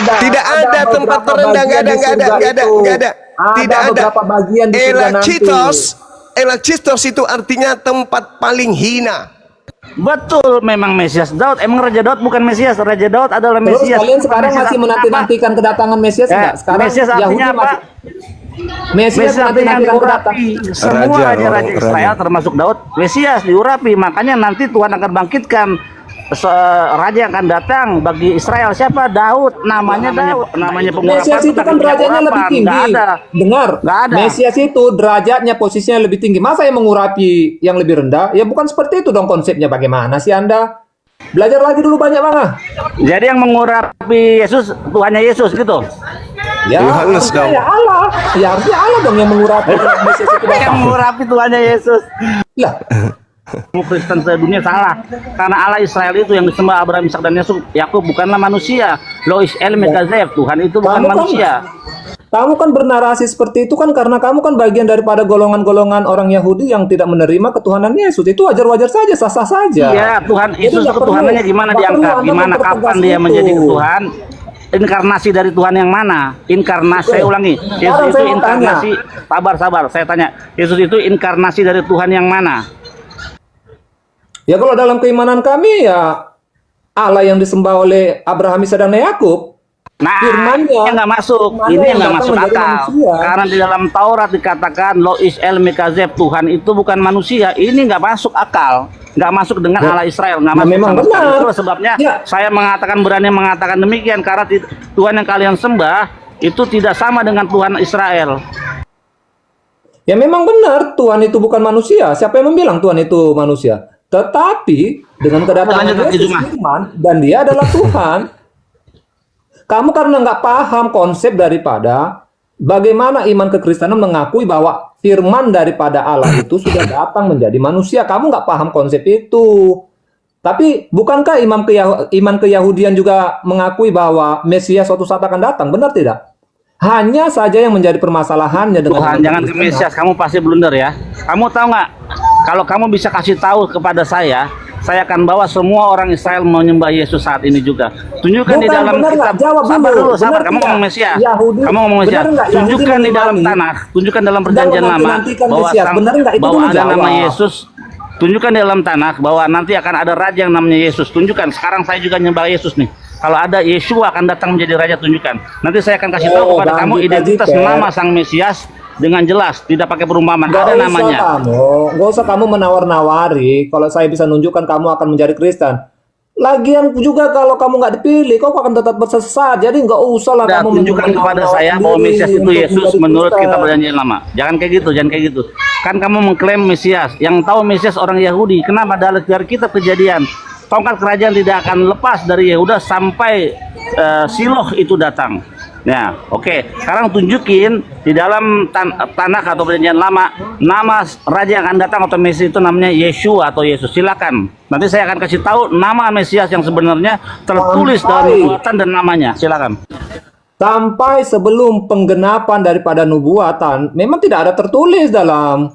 Tidak ada tempat terendah, nggak ada, nggak ada, nggak ada, nggak ada. Tidak ada. beberapa bagian di surga nanti. Elakcistos itu artinya tempat paling hina. Betul, memang Mesias Daud. Emang Raja Daud bukan Mesias. Raja Daud adalah Terus Mesias. kalian sekarang Mesias masih apa? menanti-nantikan kedatangan Mesias enggak? Sekarang Mesias artinya apa? Mesias artinya nanti diurapi. Semua raja-raja Raja. Israel termasuk Daud, Mesias diurapi. Makanya nanti Tuhan akan bangkitkan raja yang akan datang bagi Israel. Siapa? Daud. Namanya Daud. Namanya pengurapan. Mesias itu kan derajatnya lebih tinggi. Nggak ada. Dengar. Nggak ada. Mesias itu derajatnya, posisinya lebih tinggi. Masa yang mengurapi yang lebih rendah? Ya bukan seperti itu dong konsepnya. Bagaimana sih Anda? Belajar lagi dulu banyak banget. Jadi yang mengurapi Yesus, Tuhannya Yesus gitu. Ya, Yohanes harusnya dong. ya Allah. Ya harusnya Allah dong yang mengurapi Mesias itu Yang datang. mengurapi Tuhannya Yesus. Lah, Semua Kristen sedunia salah. Karena Allah Israel itu yang disembah Abraham, Ishak dan Yakub bukanlah manusia. Lois El Mekazev, Tuhan itu bukan manusia. Kamu kan bernarasi seperti itu kan karena kamu kan bagian daripada golongan-golongan orang Yahudi yang tidak menerima ketuhanan Yesus. Itu wajar-wajar saja, sah-sah saja. Iya, Tuhan Jadi Yesus nggak ketuhanannya perlu- gimana nggak perlu diangkat? Anda Gimana mempertegas kapan dia itu. menjadi Tuhan? Inkarnasi dari Tuhan yang mana? Inkarnasi, saya ulangi. Yesus Sekarang itu saya mau inkarnasi. Sabar, saya tanya. Yesus itu inkarnasi dari Tuhan yang mana? Ya kalau dalam keimanan kami ya Allah yang disembah oleh Abraham, Ishak dan Yakub. Nah, Firman-nya. ini nggak masuk. Firman-nya Ini yang nggak datang masuk menjadi akal. manusia. Karena di dalam Taurat dikatakan Lois El Mekazev, Tuhan itu bukan manusia. Ini nggak masuk akal. Nggak masuk dengan Allah Israel. Nggak Ya, masuk memang sama sekali. benar. Itulah sebabnya Ya. saya berani mengatakan demikian. Karena Tuhan yang kalian sembah itu tidak sama dengan Tuhan Israel. Ya memang benar Tuhan itu bukan manusia. Siapa yang bilang Tuhan itu manusia? Tetapi dengan kedatangan Lanjut lagi, Yesus Juma. firman dan dia adalah Tuhan. Kamu karena nggak paham konsep daripada bagaimana iman kekristenan mengakui bahwa firman daripada Allah itu sudah datang menjadi manusia. Kamu nggak paham konsep itu. Tapi bukankah iman keyahudian juga mengakui bahwa Mesias suatu saat akan datang? Benar tidak? Hanya saja yang menjadi permasalahannya dengan Tuhan, jangan ke Mesias, kamu pasti blunder ya. Kamu tahu nggak? Kalau kamu bisa kasih tahu kepada saya akan bawa semua orang Israel menyembah Yesus saat ini juga. Tunjukkan di Bukan, dalam benar kitab. nggak? Jawab Sabar dulu. dulu, sabar. Benar Kamu tidak? ngomong Mesias. Yahudi- Kamu ngomong Mesias. benar nggak? Yahudi Tunjukkan di dalam mengimani. tanah. Tunjukkan dalam perjanjian Jangan lama menantikan bahwa Mesias. Benar nggak? Itu bahwa dulu ada nama jawab. Yesus. Tunjukkan di dalam tanah bahwa nanti akan ada raja yang namanya Yesus. Tunjukkan. Sekarang saya juga nyembah Yesus nih. Kalau ada Yeshua akan datang menjadi raja, tunjukkan. Nanti saya akan kasih tahu kepada kamu identitas nama sang Mesias dengan jelas, tidak pakai perumpamaan. Ada namanya. Nggak usah kamu menawar-nawari. Kalau saya bisa nunjukkan kamu akan menjadi Kristen. Lagian juga kalau kamu nggak dipilih, kau akan tetap bersesat. Jadi nggak usah lah Sudah kamu tunjukkan kepada saya bahwa Mesias itu Yesus menurut kitab perjanjian lama. Jangan kayak gitu, jangan kayak gitu. Kan kamu mengklaim Mesias. Yang tahu Mesias orang Yahudi. Kenapa dari kitab kejadian? Tongkat kerajaan tidak akan lepas dari Yehuda sampai Siloh itu datang. Ya, oke. Sekarang tunjukin di dalam tanah atau perjanjian lama nama raja yang akan datang atau Mesias itu namanya Yeshua atau Yesus. Silakan. Nanti saya akan kasih tahu nama Mesias yang sebenarnya tertulis dalam nubuatan dan namanya. Silakan. Sampai sebelum penggenapan daripada nubuatan, memang tidak ada tertulis dalam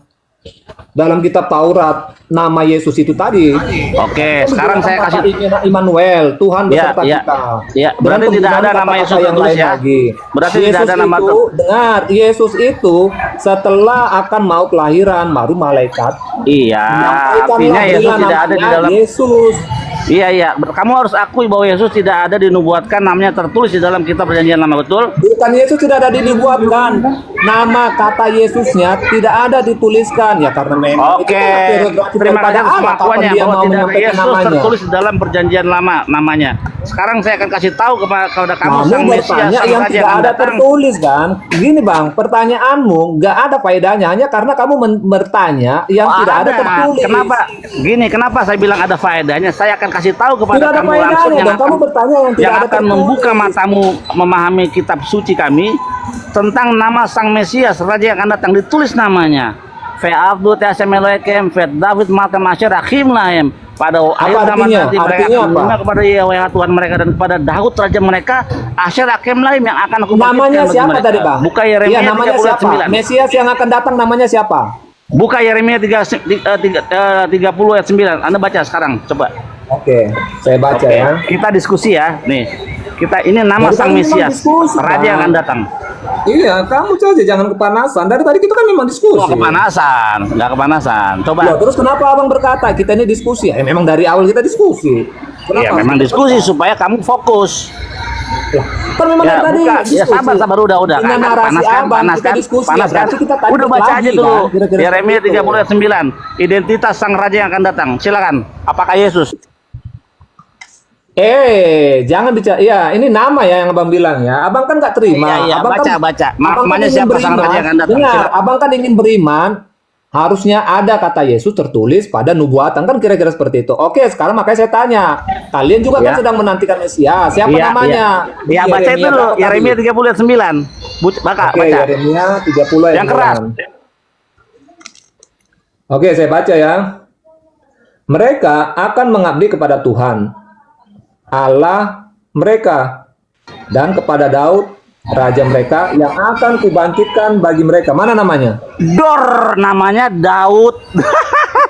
kitab Taurat nama Yesus itu tadi. Oke, sekarang saya kasih Immanuel, Tuhan beserta ya, kita. ya. Berarti Dengan tidak ada penggunaan nama kata-kata Yesus yang tertulis lain ya. lagi. Berarti Yesus tidak ada nama itu, dengar, Yesus itu setelah akan mau kelahiran baru malaikat. Iya, menyampaikanlah artinya Yesus dengan tidak ada di namanya dalam. Yesus. Iya. Kamu harus akui bahwa Yesus tidak ada dinubuatkan, namanya tertulis di dalam kitab perjanjian lama, betul? Bukan Yesus tidak ada dibuatkan. Nama kata Yesusnya tidak ada dituliskan ya karena memang itu Oke, kan prerogatif terima daripada kasih atas Allah kapan pengakuannya dia bahwa mau tidak ada menyampaikan Yesus namanya. tertulis di dalam perjanjian lama namanya. Sekarang saya akan kasih tahu kepada kamu Kamu sang Mesias, bertanya sang yang raja tidak yang ada datang. tertulis kan? Gini bang, pertanyaanmu nggak ada faedahnya hanya karena kamu bertanya yang Oh, tidak ada tertulis. Kenapa? Gini, kenapa saya bilang ada faedahnya? Saya akan kasih tahu kepada Tidak ada kamu langsung faedahnya yang dong. Kamu bertanya yang tidak ada akan membuka tertulis. matamu memahami kitab suci kami tentang nama sang Mesias, raja yang akan datang, ditulis namanya. Fe Abdu Tasemeloekem, Fe David Matem Asyir Akhim Lahem. Pada akhir zaman artinya? nanti mereka Artinya akan apa? menerima kepada Yahweh Tuhan mereka dan kepada Daud raja mereka Asyir Akhim Lahem yang akan aku bangkitkan Namanya bagi siapa mereka. tadi bang? Buka Iya, Yeremia namanya 30 ayat siapa? 9. Mesias yang akan datang namanya siapa? Buka Yeremia 30 ayat 9. Anda baca sekarang, coba. Oke, saya baca Oke, ya. kita diskusi ya. Nih, Kita ini nama Dari Sang tadi memang Mesias, diskusi, Raja yang Bang. akan datang. Iya, kamu saja jangan kepanasan. Dari tadi kita kan memang diskusi. Oh, kepanasan, nggak kepanasan. Coba. Loh, terus kenapa abang berkata kita ini diskusi? Memang dari awal kita diskusi. Ya Kenapa? memang diskusi supaya kamu fokus. Lah, kan memang Ya, dari tadi buka. diskusi. Ya sabar udah. Dengan Kan, narasi panas kan, abang panas kita kan, diskusi. panas Ya, kan. berarti kita tadi Udah baca lagi, aja dulu. kan? Kira-kira Yeremia seperti itu. 30 ayat 9. Identitas sang raja yang akan datang. Silakan. Apakah Yesus? Jangan bicara. Ya, ini nama ya yang abang bilang ya. Abang kan nggak terima. Iya, abang baca. abang Namanya ingin siapa sang beriman. raja yang akan datang? Dengar, Silakan. abang kan ingin beriman. Harusnya ada kata Yesus tertulis pada nubuatan kan kira-kira seperti itu. Oke, sekarang makanya saya tanya. Kalian juga kan Ya. sedang menantikan Mesias. Siapa namanya? Iya, baca itu dulu. berapa tadi? Yeremia 30 ayat 9. Oke, Baca. Yeremia 30 ayat Yang keras. 9. Oke, saya baca ya. Mereka akan mengabdi kepada Tuhan, Allah mereka, dan kepada Daud, raja mereka, yang akan kubangkitkan bagi mereka. Mana namanya? Dor, namanya Daud.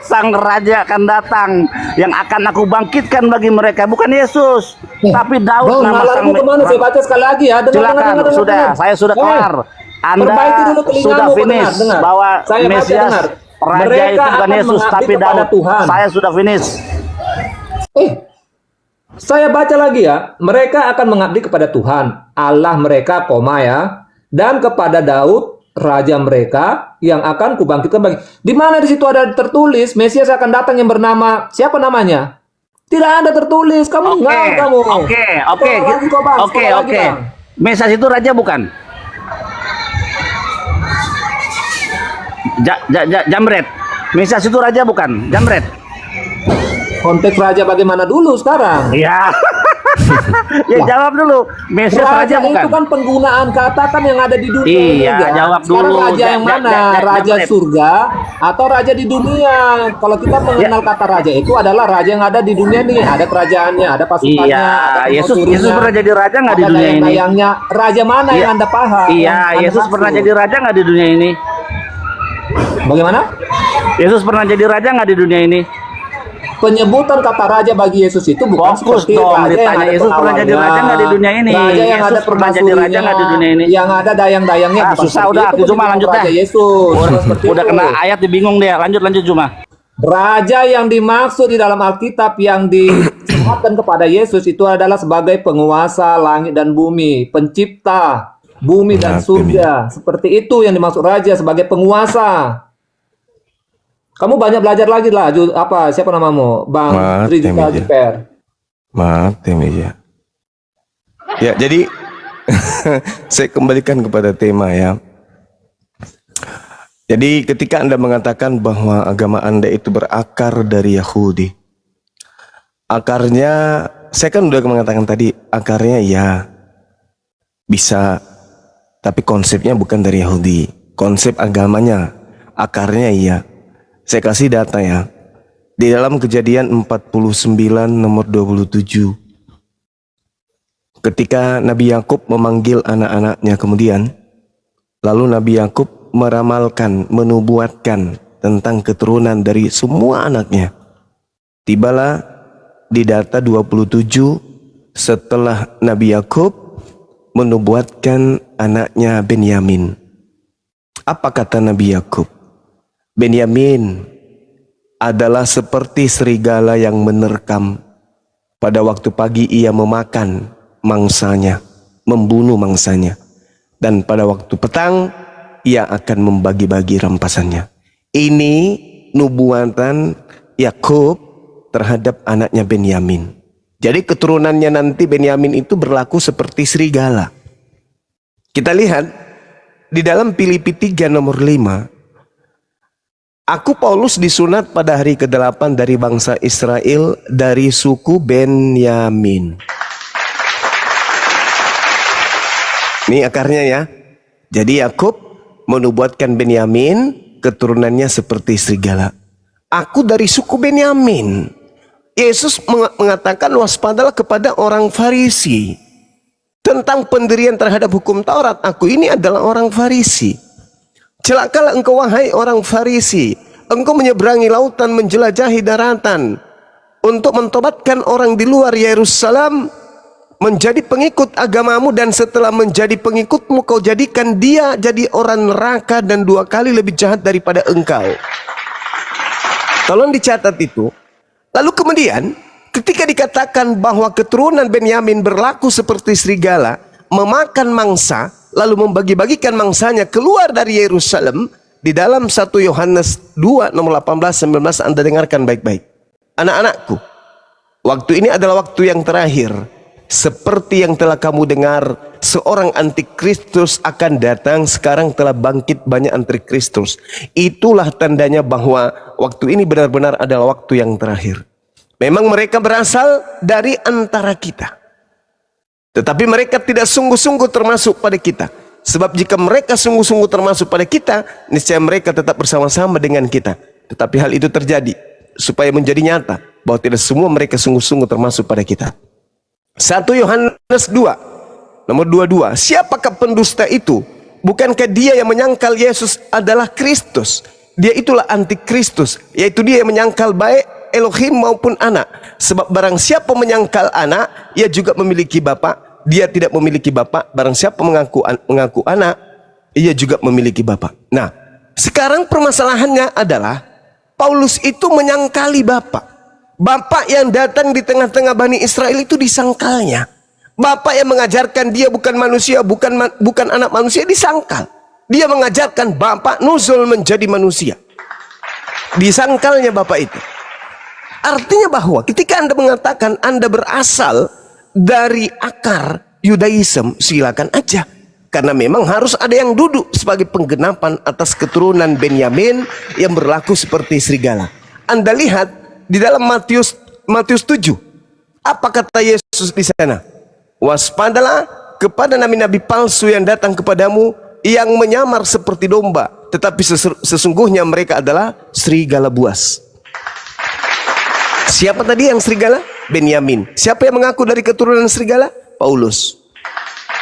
Sang raja akan datang yang akan aku bangkitkan bagi mereka, bukan Yesus, tapi Daud. Bang, Nama sang nalarmu kemana? Saya baca sekali lagi ya. Silakan, sudah, saya sudah kelar. Anda perbaiki dulu telingamu, sudah kok, finish dengar. bahwa Saya baca, Mesias dengar. raja Mereka itu bukan akan Yesus mengabdi tapi kepada Daud. Tuhan. Saya sudah finish. Saya baca lagi ya. Mereka akan mengabdi kepada Tuhan, Allah mereka, ya, dan kepada Daud, raja mereka, yang akan kubangkitkan bagi. Di mana di situ ada tertulis Mesias akan datang yang bernama siapa namanya? Tidak ada tertulis. Kamu ngawur kamu. Oke. Sekolah lagi kok, Bang. Sekolah lagi, Bang. Mesias itu raja bukan? Jamret. Mesias itu raja bukan? Jamret. Konteks raja bagaimana dulu sekarang? Iya. Ya jawab dulu. Mesias raja bukan? itu kan penggunaan kata kan yang ada di dunia ini, Iya, kan? jawab Sekarang dulu. raja yang mana? Raja Jamret. surga atau raja di dunia? Kalau kita mengenal kata raja itu adalah raja yang ada di dunia nih. Ada kerajaannya, ada pasukannya, Iya, ada Yesus pengurusnya, pernah jadi raja nggak di ada dunia ini? dayang-dayangnya. Raja mana Iya. yang Anda paham? Iya, yang Anda Yesus maksud? pernah jadi raja nggak di dunia ini? Bagaimana? Yesus pernah jadi raja nggak di dunia ini? Penyebutan kata raja bagi Yesus itu bukan Fokus seperti dong, raja yang ditanya ada Yesus pernah jadi raja nggak di dunia ini? Raja yang Yesus ada pernah jadi raja nggak di dunia ini? Yang ada dayang-dayangnya. Ah, bukan susah seperti udah, itu aku cuma penyebutan lanjut Raja dah. Yesus. Bukan seperti Udah itu. kena ayat dibingung dia. Lanjut cuma. Raja yang dimaksud di dalam Alkitab yang disematkan kepada Yesus itu adalah sebagai penguasa langit dan bumi, pencipta bumi dan surga. Seperti itu yang dimaksud raja sebagai penguasa. Kamu banyak belajar lagi lah. Apa? Siapa namamu? Bang Mati Trijika meja. Jiper. Mati meja. Ya, jadi saya kembalikan kepada tema ya. Jadi ketika Anda mengatakan bahwa agama Anda itu berakar dari Yahudi, akarnya, saya kan udah mengatakan tadi, akarnya ya bisa, tapi konsepnya bukan dari Yahudi. Konsep agamanya, akarnya iya. Saya kasih data ya. Di dalam Kejadian 49 nomor 27. Ketika Nabi Yakub memanggil anak-anaknya kemudian, lalu Nabi Yakub meramalkan, menubuatkan tentang keturunan dari semua anaknya. Tibalah di data 27 setelah Nabi Yakub menubuatkan anaknya Benyamin. Apa kata Nabi Yakub? Benyamin adalah seperti serigala yang menerkam. Pada waktu pagi ia memakan mangsanya, membunuh mangsanya. Dan pada waktu petang ia akan membagi-bagi rampasannya. Ini nubuatan Yakub terhadap anaknya Benyamin. Jadi keturunannya nanti Benyamin itu berlaku seperti serigala. Kita lihat di dalam Filipi 3 nomor 5. Aku Paulus disunat pada hari ke-8 dari bangsa Israel dari suku Benyamin. Ini akarnya ya. Jadi Yakub menubuatkan Benyamin, keturunannya seperti serigala. Aku dari suku Benyamin. Yesus mengatakan waspadalah kepada orang Farisi. Tentang pendirian terhadap hukum Taurat, aku ini adalah orang Farisi. Celakalah engkau wahai orang Farisi, engkau menyeberangi lautan, menjelajahi daratan untuk mentobatkan orang di luar Yerusalem menjadi pengikut agamamu, dan setelah menjadi pengikutmu kau jadikan dia jadi orang neraka dan 2 kali lebih jahat daripada engkau. Tolong dicatat itu. Lalu kemudian ketika dikatakan bahwa keturunan Benyamin berlaku seperti serigala, memakan mangsa, lalu membagi-bagikan mangsanya keluar dari Yerusalem, di dalam 1 Yohanes 2 nomor 18-19 Anda dengarkan baik-baik. Anak-anakku, waktu ini adalah waktu yang terakhir. Seperti yang telah kamu dengar, seorang antikristus akan datang. Sekarang telah bangkit banyak antikristus. Itulah tandanya bahwa waktu ini benar-benar adalah waktu yang terakhir. Memang mereka berasal dari antara kita, tetapi mereka tidak sungguh-sungguh termasuk pada kita. Sebab jika mereka sungguh-sungguh termasuk pada kita, niscaya mereka tetap bersama-sama dengan kita. Tetapi hal itu terjadi supaya menjadi nyata bahwa tidak semua mereka sungguh-sungguh termasuk pada kita. 1 Yohanes 2 nomor 22. Siapakah pendusta itu? Bukankah dia yang menyangkal Yesus adalah Kristus? Dia itulah antikristus, yaitu dia yang menyangkal baik Elohim maupun anak. Sebab barang siapa menyangkal anak, ia juga memiliki bapa. Dia tidak memiliki bapa. Barang siapa mengaku anak, ia juga memiliki bapa. Nah, sekarang permasalahannya adalah Paulus itu menyangkali bapa. Bapak yang datang di tengah-tengah Bani Israel itu disangkalnya. Bapak yang mengajarkan dia bukan manusia, bukan anak manusia, disangkal. Dia mengajarkan bapak nuzul menjadi manusia. Disangkalnya bapak itu. Artinya bahwa ketika Anda mengatakan Anda berasal dari akar Yudaism, silakan aja. Karena memang harus ada yang duduk sebagai penggenapan atas keturunan Benyamin yang berlaku seperti serigala. Anda lihat di dalam Matius 7. Apa kata Yesus di sana? Waspadalah kepada nabi-nabi palsu yang datang kepadamu, yang menyamar seperti domba, tetapi sesungguhnya mereka adalah serigala buas. Siapa tadi yang serigala? Benyamin. Siapa yang mengaku dari keturunan serigala? Paulus.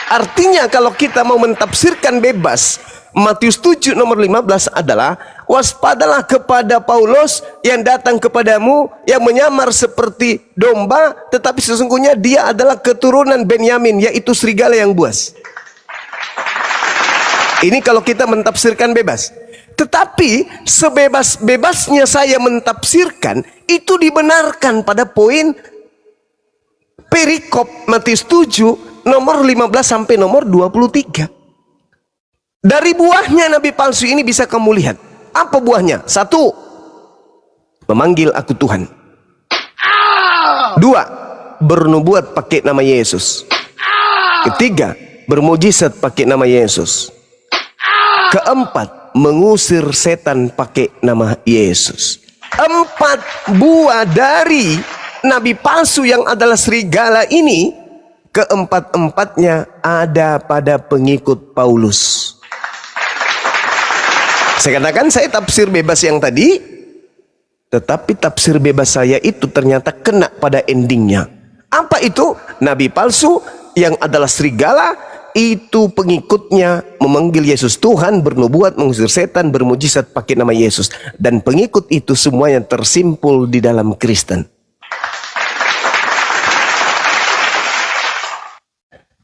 Artinya kalau kita mau mentafsirkan bebas, Matius 7 nomor 15 adalah waspadalah kepada Paulus yang datang kepadamu, yang menyamar seperti domba, tetapi sesungguhnya dia adalah keturunan Benyamin, yaitu serigala yang buas. Ini kalau kita mentafsirkan bebas. Tetapi sebebas-bebasnya saya mentafsirkan, itu dibenarkan pada poin perikop Matius 7 nomor 15 sampai nomor 23. Dari buahnya nabi palsu ini bisa kamu lihat. Apa buahnya? 1, memanggil aku Tuhan. 2, bernubuat pakai nama Yesus. 3, bermujizat pakai nama Yesus. 4, mengusir setan pakai nama Yesus. 4 buah dari nabi palsu yang adalah serigala ini, keempat-empatnya ada pada pengikut Paulus. Saya katakan saya tafsir bebas yang tadi, tetapi tafsir bebas saya itu ternyata kena pada endingnya. Apa itu? Nabi palsu yang adalah serigala, itu pengikutnya memanggil Yesus Tuhan, bernubuat, mengusir setan, bermujizat pakai nama Yesus. Dan pengikut itu semuanya tersimpul di dalam Kristen.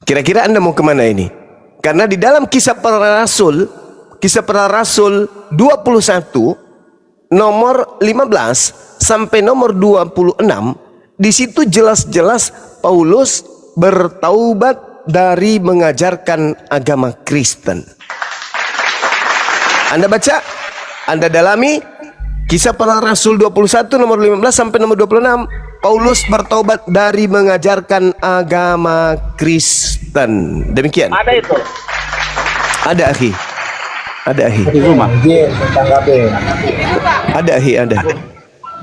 Kira-kira Anda mau kemana ini? Karena di dalam kisah para rasul 21 nomor 15 sampai nomor 26, di situ jelas-jelas Paulus bertaubat dari mengajarkan agama Kristen. Anda baca, Anda dalami kisah para rasul 21 nomor 15 sampai nomor 26. Paulus bertobat dari mengajarkan agama Kristen. Demikian. Ada itu. Ada akhi. Ada akhi. Di rumah. Ada akhi, ada.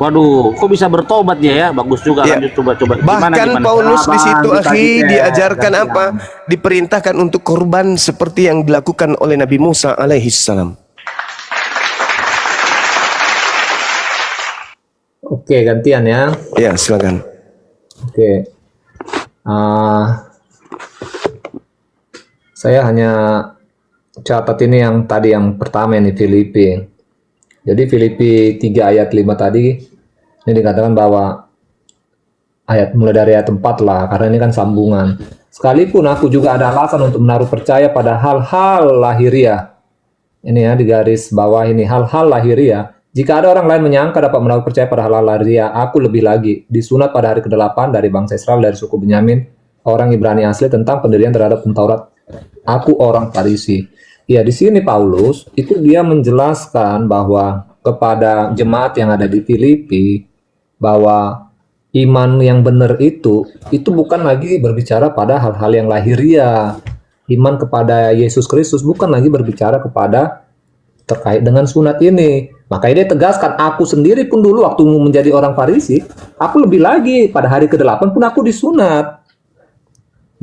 Waduh, kok bisa bertobat dia ya? Bagus juga. Ya. Lanjut coba. Bahkan Paulus di situ akhi diajarkan apa? Diperintahkan untuk korban seperti yang dilakukan oleh Nabi Musa alaihissalam. Oke, gantian ya. Ya, silakan. Oke. Saya hanya catat ini yang tadi yang pertama ini Filipi. Jadi Filipi 3 ayat 5 tadi ini dikatakan bahwa ayat mulai dari ayat 4 lah, karena ini kan sambungan. Sekalipun aku juga ada alasan untuk menaruh percaya pada hal-hal lahiriah. Ini ya, di garis bawah ini, hal-hal lahiriah. Jika ada orang lain menyangka dapat menaruh percaya pada hal-hal lahiriah, aku lebih lagi. Disunat pada hari ke-8 dari bangsa Israel, dari suku Benyamin, orang Ibrani asli, tentang pendirian terhadap Taurat. Aku orang Farisi. Ya, di sini Paulus itu dia menjelaskan bahwa kepada jemaat yang ada di Filipi bahwa iman yang benar itu bukan lagi berbicara pada hal-hal yang lahiriah. Iman kepada Yesus Kristus bukan lagi berbicara kepada terkait dengan sunat ini. Makanya dia tegaskan, aku sendiri pun dulu waktu menjadi orang Farisi, aku lebih lagi pada hari ke-8 pun aku disunat.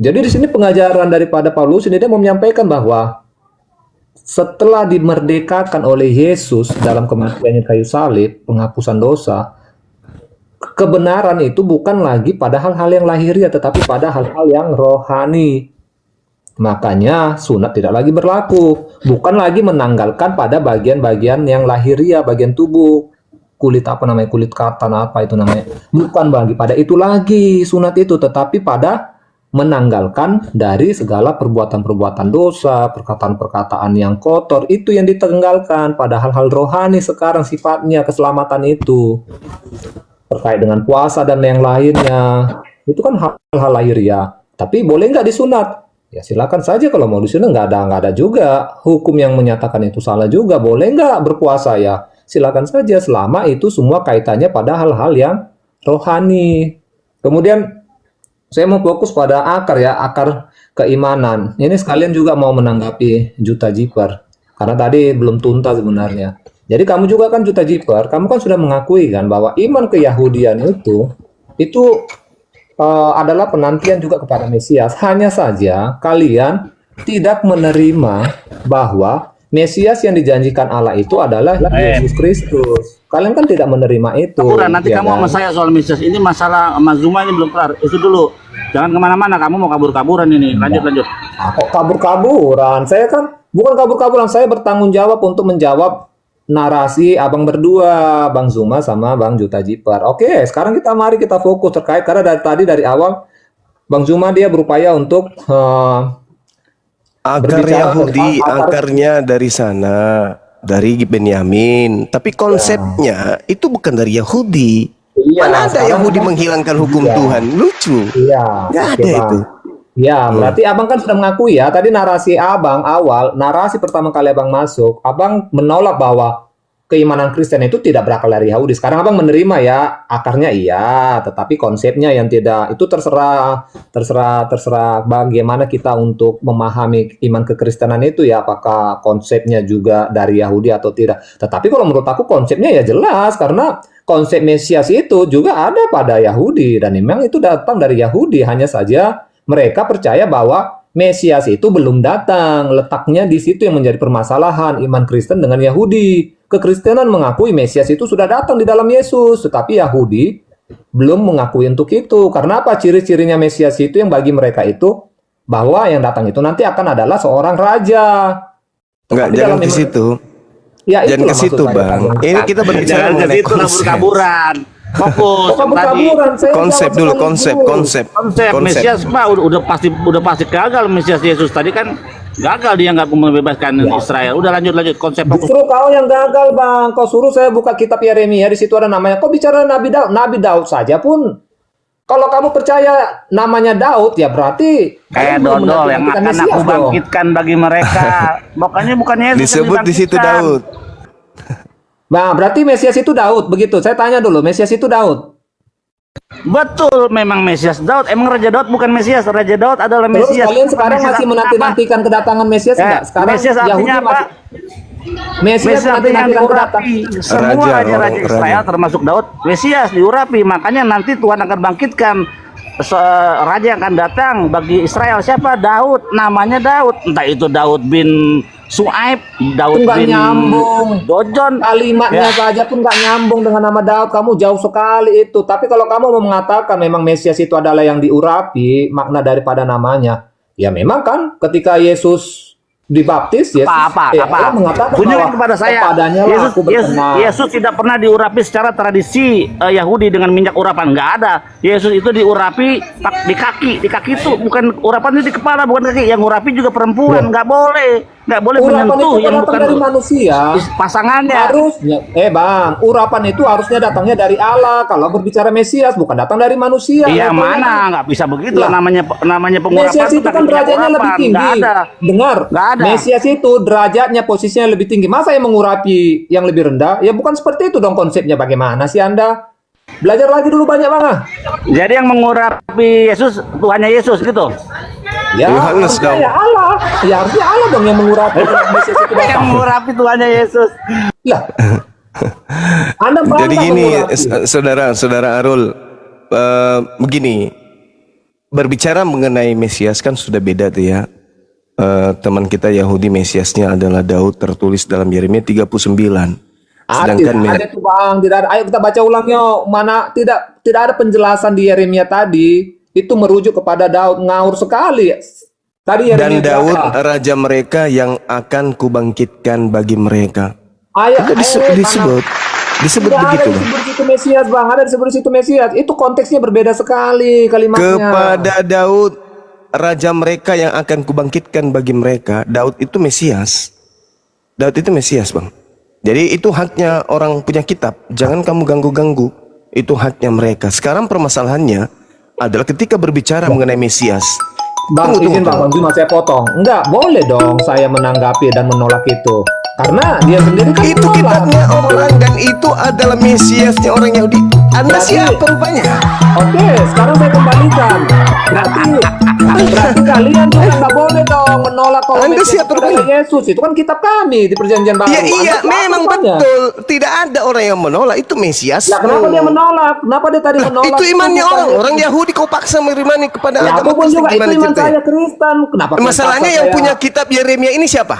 Jadi di sini pengajaran daripada Paulus ini dia mau menyampaikan bahwa setelah dimerdekakan oleh Yesus dalam kematiannya kayu salib, penghapusan dosa, kebenaran itu bukan lagi pada hal-hal yang lahiriah, tetapi pada hal-hal yang rohani. Makanya sunat tidak lagi berlaku, bukan lagi menanggalkan pada bagian-bagian yang lahiriah, bagian tubuh, kulit apa namanya, kulit katan apa itu namanya, bukan bagi pada itu lagi sunat itu, tetapi pada menanggalkan dari segala perbuatan-perbuatan dosa, perkataan-perkataan yang kotor, itu yang ditanggalkan pada hal-hal rohani sekarang sifatnya keselamatan itu. Terkait dengan puasa dan yang lainnya, itu kan hal-hal lahiriah. Tapi boleh nggak disunat? Ya silakan saja kalau mau disunat, nggak ada juga hukum yang menyatakan itu salah juga. Boleh nggak berpuasa? Ya silakan saja selama itu semua kaitannya pada hal-hal yang rohani. Kemudian saya mau fokus pada akar ya, akar keimanan. Ini sekalian juga mau menanggapi Juta Jiper. Karena tadi belum tuntas sebenarnya. Jadi kamu juga kan Juta Jiper, kamu kan sudah mengakui kan bahwa iman keyahudian itu adalah penantian juga kepada Mesias. Hanya saja kalian tidak menerima bahwa Mesias yang dijanjikan Allah itu adalah Yesus Kristus. Kalian kan tidak menerima itu. Nanti ya kamu kan? sama saya soal Mesias. Ini masalah Mazuma ini belum kelar. Itu dulu. Jangan kemana-mana. Kamu mau kabur-kaburan ini. Lanjut. Kok kabur-kaburan? Saya kan bukan kabur-kaburan. Saya bertanggung jawab untuk menjawab narasi abang berdua, Bang Zuma sama Bang Juta Jiper. Oke, sekarang mari kita fokus terkait karena dari awal Bang Zuma dia berupaya untuk Akar Yahudi, akarnya dari sana, dari Benyamin. Tapi konsepnya itu bukan dari Yahudi. Iya, Mana ada Yahudi menghilangkan hukum Tuhan? Lucu. Iya, Nggak ada itu. Ya, berarti abang kan sudah mengakui ya. Tadi narasi abang awal, narasi pertama kali abang masuk, abang menolak bahwa keimanan Kristen itu tidak berakar dari Yahudi. Sekarang abang menerima ya, akarnya iya, tetapi konsepnya yang tidak. Itu terserah bagaimana kita untuk memahami iman kekristenan itu ya, apakah konsepnya juga dari Yahudi atau tidak. Tetapi kalau menurut aku konsepnya ya jelas, karena konsep Mesias itu juga ada pada Yahudi dan memang itu datang dari Yahudi, hanya saja mereka percaya bahwa Mesias itu belum datang. Letaknya di situ yang menjadi permasalahan iman Kristen dengan Yahudi. Kekristenan mengakui Mesias itu sudah datang di dalam Yesus, tetapi Yahudi belum mengakui untuk itu. Karena apa? Ciri-cirinya Mesias itu yang bagi mereka itu bahwa yang datang itu nanti akan adalah seorang raja. Enggak, jangan ke situ. Ya, jangan ke situ, Bang. Ini kita berbicara mengenai konsep. Kabur-kaburan. Fokus Konsep dulu, konsep. Mesias mah udah pasti gagal. Mesias Yesus tadi kan gagal, dia nggak membebaskan Israel. Udah lanjut konsep. Justru kau yang gagal, Bang. Kau suruh saya buka kitab Yeremia, di situ ada namanya. Kau bicara Nabi Daud saja pun, kalau kamu percaya namanya Daud ya berarti kayak dodol yang akan aku bangkitkan bagi mereka. Makanya bukannya disebut di situ Daud. Nah, berarti Mesias itu Daud, begitu. Saya tanya dulu, Mesias itu Daud? Betul, memang Mesias Daud. Emang Raja Daud bukan Mesias. Raja Daud adalah Mesias. Terus kalian sekarang masih menanti-nantikan kedatangan Mesias enggak? Sekarang Mesias artinya apa? Mesias artinya diurapi. Semua raja-raja Israel termasuk Daud, Mesias diurapi. Makanya nanti Tuhan akan bangkitkan raja yang akan datang bagi Israel. Siapa? Daud. Namanya Daud. Entah itu Daud bin Su'aib, Daud bin nyambung. Dojon, kalimatnya saja pun nggak nyambung dengan nama Daud. Kamu jauh sekali itu. Tapi kalau kamu mau mengatakan memang Mesias itu adalah yang diurapi, makna daripada namanya, ya memang kan ketika Yesus dibaptis, Yesus mengatakan tunjukkan kepada saya Yesus tidak pernah diurapi secara tradisi Yahudi dengan minyak urapan. Nggak ada. Yesus itu diurapi di kaki itu bukan urapannya di kepala, bukan kaki. Yang urapi juga perempuan, nggak boleh Urapan menyentuh itu yang datang bukan dari manusia. pasangannya. Harusnya, Bang, urapan itu harusnya datangnya dari Allah. Kalau berbicara Mesias, bukan datang dari manusia. Iya, Levelnya mana nggak bisa begitu Lah, namanya pengurapan Mesias itu kan namanya derajatnya lebih urapan. tinggi. Nggak ada. Dengar, Nggak ada. Mesias itu derajatnya posisinya lebih tinggi. Masa yang mengurapi yang lebih rendah? Ya bukan seperti itu dong konsepnya. Bagaimana sih Anda? Belajar lagi dulu banyak banget. Jadi yang mengurapi Yesus Tuhannya Yesus gitu. Ya, Yohanes harusnya dong. ya Allah. Ya harusnya Allah dong yang mengurapi Mesias itu Yang datang. mengurapi Tuhannya Yesus. Lah, Anda Jadi bangga gini, mengurapi. saudara Arul, begini, berbicara mengenai Mesias kan sudah beda tuh ya. Teman kita Yahudi Mesiasnya adalah Daud, tertulis dalam Yeremia 39. Sedangkan Ada tuh Bang, tidak ada. Ayo kita baca ulang yuk. Mana tidak ada penjelasan di Yeremia tadi. Itu merujuk kepada Daud, ngaur sekali. Tadi dan Yeremia Daud berapa? raja mereka yang akan kubangkitkan bagi mereka. Ayo, Itu disebut Tidak ada begitu, Bang. disebut di situ Mesias, Bang. Ada disebut di situ Mesias. Itu konteksnya berbeda sekali kalimatnya. Kepada Daud raja mereka yang akan kubangkitkan bagi mereka. Daud itu Mesias. Daud itu Mesias, Bang. Jadi itu haknya orang punya kitab. Jangan kamu ganggu-ganggu. Itu haknya mereka. Sekarang permasalahannya adalah ketika berbicara mengenai Mesias. Bang, Tunggu, izin tunggu, Bang cuma saya potong. Enggak, boleh dong saya menanggapi dan menolak itu. Karena dia sendiri kan Itu menolak. kitabnya orang dan itu adalah Mesiasnya orang Yahudi. Anda Berarti- siapa rupanya? Oke, sekarang saya kembalikan. Berarti kalian juga nggak boleh dong menolak kalau Anda Mesias siapa itu adalah rupanya? Yesus. Itu kan kitab kami di Perjanjian Baru. Ya Anda iya, siapa memang rupanya? betul. Tidak ada orang yang menolak itu Mesias. Lah kenapa dia menolak? Kenapa dia tadi menolak? Itu imannya bukan orang Yesus. Yahudi kau paksa merimani kepada Ya agama aku pun Kristen. juga itu Gimana iman ceritanya? saya Kristen. Kenapa? kalian Masalahnya paksa yang saya? punya kitab Yeremia ini siapa?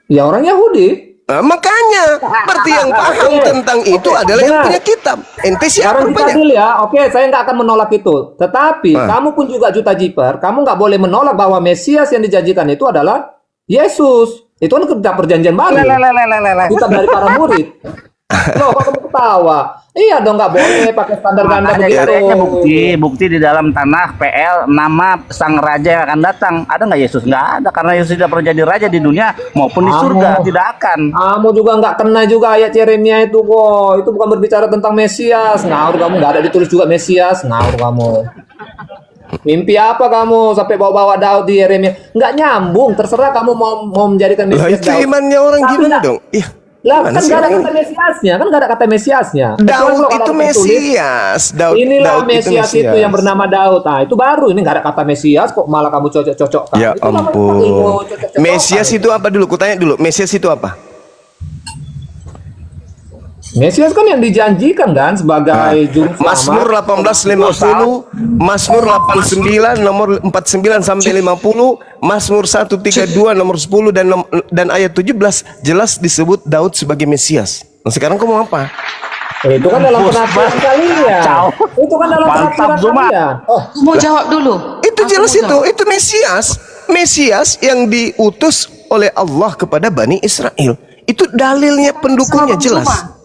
Ya orang Yahudi. Nah, makanya berarti yang paham Oke. tentang itu Oke, adalah yang dengar. punya kitab. Ente siapa Sekarang kita rupanya? adil ya. Oke, saya nggak akan menolak itu. Tetapi Ah. kamu pun juga Juta Jiper, kamu nggak boleh menolak bahwa Mesias yang dijanjikan itu adalah Yesus. Itu kan kitab Perjanjian Baru. Kitab dari para murid. Loh, kok kamu ketawa? Iya dong, nggak boleh pakai standar ganda Makanya begitu. adanya bukti di dalam tanah PL nama sang raja yang akan datang. Ada nggak Yesus? Nggak ada, karena Yesus tidak pernah jadi raja di dunia maupun di surga, tidak akan. Kamu juga nggak kena juga ayat Yeremia itu kok. Itu bukan berbicara tentang Mesias. Ngawur kamu, nggak ada ditulis juga Mesias. Ngawur kamu. Mimpi apa kamu sampai bawa-bawa Daud di Yeremia? Nggak nyambung. Terserah kamu mau menjadikan Lah Mesias itu Daud. imannya orang Tapi gimana nggak- dong? Iya. Lah Mana kan sih nggak ada orang kata ini? Mesiasnya, kan nggak ada kata Mesiasnya. Kecuali Daud kalau itu ada tulis, Mesias. inilah Daud Mesias itu yang bernama Daud. Nah itu baru, ini nggak ada kata Mesias kok malah kamu cocok-cocokkan. Ya Itu namanya ilmu ampun. cocok-cocokan. Mesias itu apa dulu? Kutanya dulu. Mesias itu apa? Mesias kan yang dijanjikan kan sebagai juru selamat. Mazmur 1850, Mazmur 89 nomor 49 sampai 50, Mazmur 132 nomor 10 dan ayat 17 jelas disebut Daud sebagai Mesias. Nah, sekarang kamu mau apa? Itu kan dalam penafsiran kalian. Kacau. Itu kan dalam Mantap, penafsiran Zuma. kalian. Oh, Aku mau jawab dulu. Itu Aku jelas mau jawab. itu Mesias. Mesias yang diutus oleh Allah kepada Bani Israel. Itu dalilnya, pendukungnya Sama jelas. Zuma.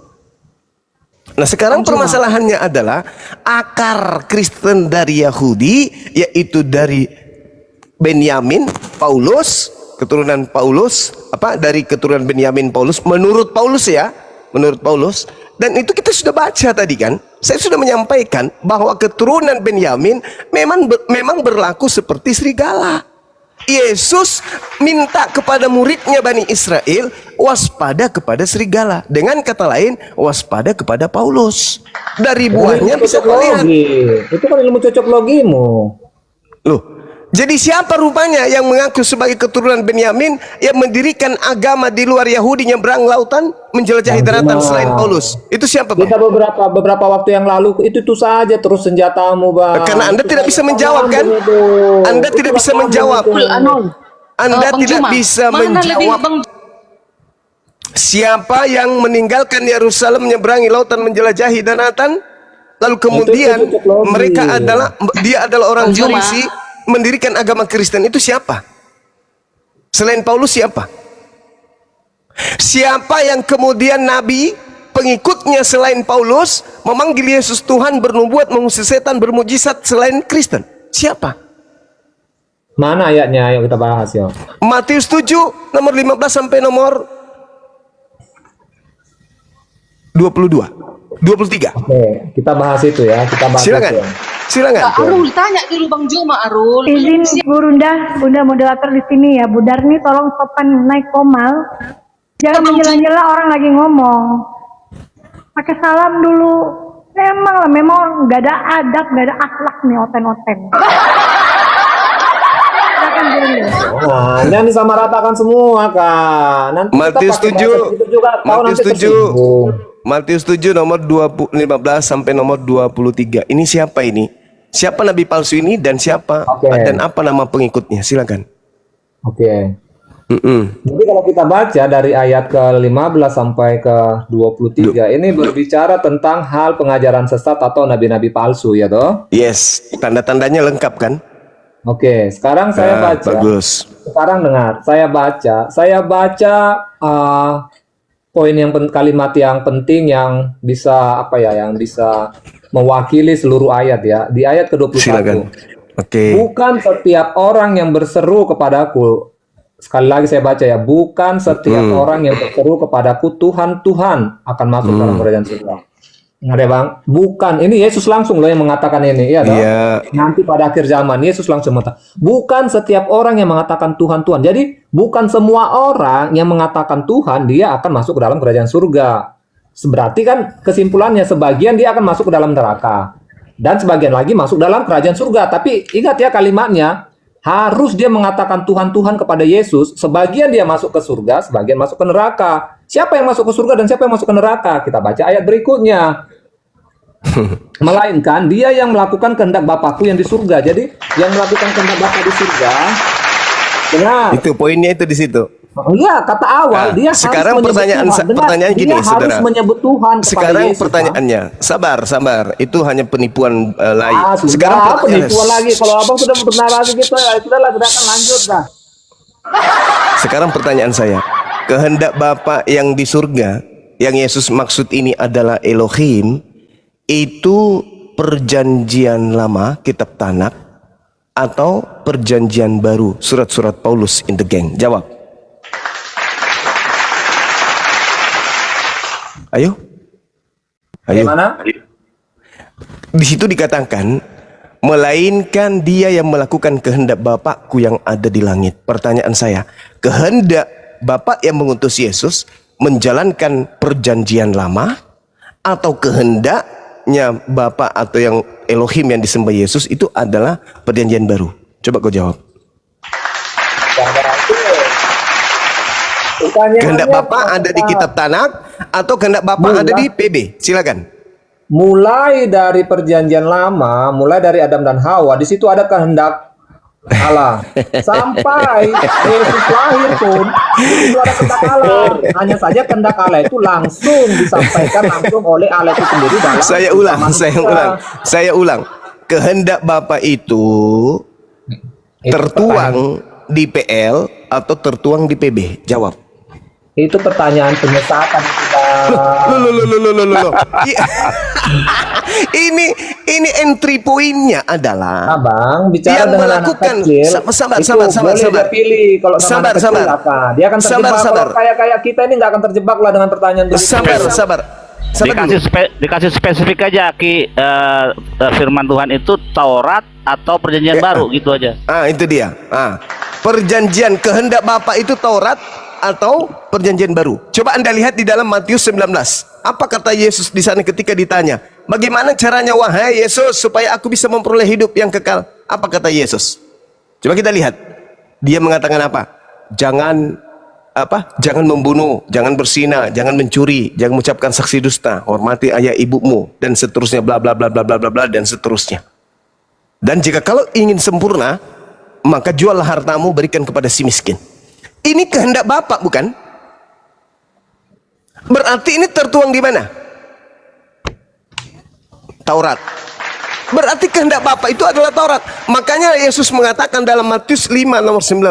Nah sekarang permasalahannya adalah akar Kristen dari Yahudi, yaitu dari Benyamin, Paulus, keturunan Paulus, dari keturunan Benyamin Paulus, menurut Paulus ya, menurut Paulus. Dan itu kita sudah baca tadi kan, saya sudah menyampaikan bahwa keturunan Benyamin memang berlaku seperti serigala. Yesus minta kepada muridnya Bani Israel waspada kepada serigala. Dengan kata lain, waspada kepada Paulus. Dari buahnya ilmu bisa cocok melihat. logi. Itu kan ilmu cocok logimu. Loh, jadi siapa rupanya yang mengaku sebagai keturunan Benyamin yang mendirikan agama di luar Yahudi, nyebrang lautan, menjelajahi Bang daratan Zuma. selain Paulus? Itu siapa, Bang? Kita beberapa waktu yang lalu itu saja terus senjatamu, Bang. Karena Anda Itu tidak saja bisa menjawab, kan? nyambung itu. Anda Itu tidak bisa nyambung menjawab. itu. Anul. Anda Bang tidak Zuma, bisa mana lebih menjawab. Bang Siapa yang meninggalkan Yerusalem menyeberangi lautan menjelajahi daratan, lalu kemudian Itu cocok logi. dia adalah orang Bang Zuma. Farisi mendirikan agama Kristen, itu siapa? Selain Paulus siapa? Siapa yang kemudian Nabi pengikutnya selain Paulus memanggil Yesus Tuhan, bernubuat, mengusir setan, bermujizat selain Kristen? Siapa? Mana ayatnya? Ayo kita bahas ya. Matius 7 nomor 15 sampai nomor 22, 23. Oke, kita bahas itu ya. Kita bahas Silakan. itu ya. Silakan. Kak Arul tanya dulu Bang Juma Arul. Izin Bunda moderator di sini ya. Budar nih tolong sopan naik komal. Jangan menjela-jela orang lagi ngomong. Pakai salam dulu. Memang nggak ada adab, nggak ada akhlak nih oten-oten. Silakan dulu. Nah, ini disamaratakan semua Kak. Nanti kita Matius pakai 7, bahasa itu juga. Kau Matius nanti 7, tersinggung. Matius 7 nomor 15 sampai nomor 23. Ini siapa ini? Siapa nabi palsu ini dan siapa Oke. dan apa nama pengikutnya? Silakan. Oke. Mm-mm. Jadi kalau kita baca dari ayat ke-15 sampai ke-23 ini berbicara tentang hal pengajaran sesat atau nabi-nabi palsu ya toh? Yes, tanda-tandanya lengkap kan? Oke, sekarang saya Nah, baca. bagus. Sekarang dengar, saya baca poin yang kalimat yang penting yang bisa yang bisa mewakili seluruh ayat ya. Di ayat ke-21. Silakan. Oke. Bukan setiap orang yang berseru kepadaku. Sekali lagi saya baca ya, bukan setiap orang yang berseru kepadaku Tuhan, Tuhan akan masuk dalam kerajaan surga. Nggak ada Bang, bukan, ini Yesus langsung loh yang mengatakan ini, ya toh? Iya. Nanti pada akhir zaman Yesus langsung mengatakan, bukan setiap orang yang mengatakan Tuhan, Tuhan. Jadi bukan semua orang yang mengatakan Tuhan dia akan masuk ke dalam kerajaan surga. Berarti kan kesimpulannya sebagian dia akan masuk ke dalam neraka dan sebagian lagi masuk dalam kerajaan surga. Tapi ingat ya kalimatnya, harus dia mengatakan Tuhan, Tuhan kepada Yesus. Sebagian dia masuk ke surga, sebagian masuk ke neraka. Siapa yang masuk ke surga dan siapa yang masuk ke neraka? Kita baca ayat berikutnya. Melainkan dia yang melakukan kehendak Bapakku yang di surga. Jadi yang melakukan kehendak Bapa di surga, dengar. Itu poinnya itu di situ. Oh iya, kata awal Nah, dia sekarang harus pertanyaan menyebut Tuhan. Dengar, pertanyaan gini, dia harus saudara. menyebut Tuhan kepada Sekarang Yesus, pertanyaannya, sabar, itu hanya penipuan lain. sudah, Sekarang penipuan lagi. Kalau abang sudah bernarasi gitu, ya sudahlah, kita akan lanjut dah. Sekarang pertanyaan saya, kehendak Bapa yang di surga, yang Yesus maksud ini adalah Elohim, itu perjanjian lama, kitab Tanakh, atau perjanjian baru, surat-surat Paulus in the gang? Jawab. Ayo. Bagaimana? Di situ dikatakan, melainkan dia yang melakukan kehendak Bapakku yang ada di langit. Pertanyaan saya, kehendak Bapak yang mengutus Yesus menjalankan perjanjian lama, atau kehendaknya Bapak atau yang Elohim yang disembah Yesus itu adalah perjanjian baru? Coba kau jawab. Kehendak Bapak ada di kitab Tanakh atau kehendak Bapak ada di PB? Silakan. Mulai dari perjanjian lama, mulai dari Adam dan Hawa, di situ ada kehendak Allah. Sampai Yesus lahir pun, itu ada kehendak Allah. Hanya saja kehendak Allah itu langsung disampaikan langsung oleh Allah itu sendiri dalam Saya ulang. Kehendak Bapak itu tertuang di PL atau tertuang di PB? Jawab. Itu pertanyaan penyesatan Loh. Ini entry poinnya adalah Abang bicara yang dengan melakukan anak kecil. sabar. Boleh dia pilih kalau sama anak kecil apa. Dia akan terjebak. Sabar. Kalau kayak kita ini nggak akan terjebak lah dengan pertanyaan begitu. Sabar Dikasih spesifik aja Ki, firman Tuhan itu Taurat atau perjanjian baru gitu aja. Itu dia. Perjanjian kehendak Bapak itu Taurat atau perjanjian baru? Coba Anda lihat di dalam Matius 19. Apa kata Yesus di sana ketika ditanya, bagaimana caranya wahai Yesus supaya aku bisa memperoleh hidup yang kekal? Apa kata Yesus? Coba kita lihat. Dia mengatakan apa? Jangan membunuh, jangan berzina, jangan mencuri, jangan mengucapkan saksi dusta, hormati ayah ibumu, dan seterusnya, bla bla bla bla bla bla bla, dan seterusnya. Dan jika kalau ingin sempurna, maka juallah hartamu, berikan kepada si miskin. Ini kehendak Bapak, bukan? Berarti ini tertuang di mana? Taurat. Berarti kehendak Bapak itu adalah Taurat. Makanya Yesus mengatakan dalam Matius 5 nomor 19,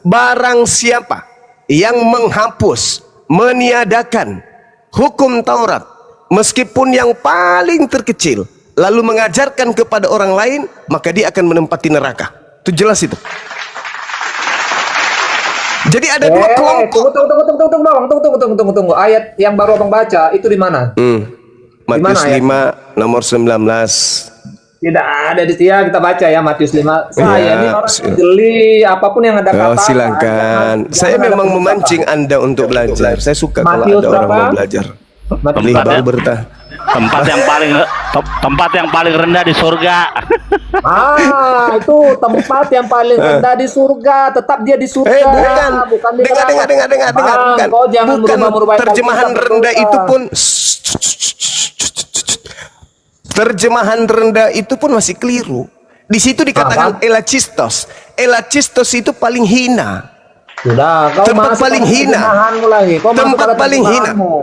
barang siapa yang menghapus, meniadakan hukum Taurat, meskipun yang paling terkecil, lalu mengajarkan kepada orang lain, maka dia akan menempati neraka. Itu jelas itu. Jadi ada dua kelompok. Tunggu. Ayat yang baru abang baca itu di mana? Matius Dimana 5 nomor 19. Tidak ada di sini, kita baca ya Matius 5. Saya Ya, ini orang jeli, apapun yang ada kata. Silakan. Saya memang memancing Anda untuk belajar. Saya suka kalau Matius ada orang berapa? mau belajar. Matius Nih berapa? baru bertah. tempat yang paling rendah di surga. Itu tempat yang paling rendah di surga. Tetap dia di surga. Bukan. di neraka. Dengar. Bang, kau jangan Bukan merubah-merubah terjemahan Alkitab, rendah berdosa. itu pun. Terjemahan rendah itu pun masih keliru. Di situ dikatakan elachistos. Elachistos itu paling hina. Sudah, kau Tempat masuk paling pada hina. terjemahanmu lagi. Kau masuk Tempat pada paling hina. terjemahanmu.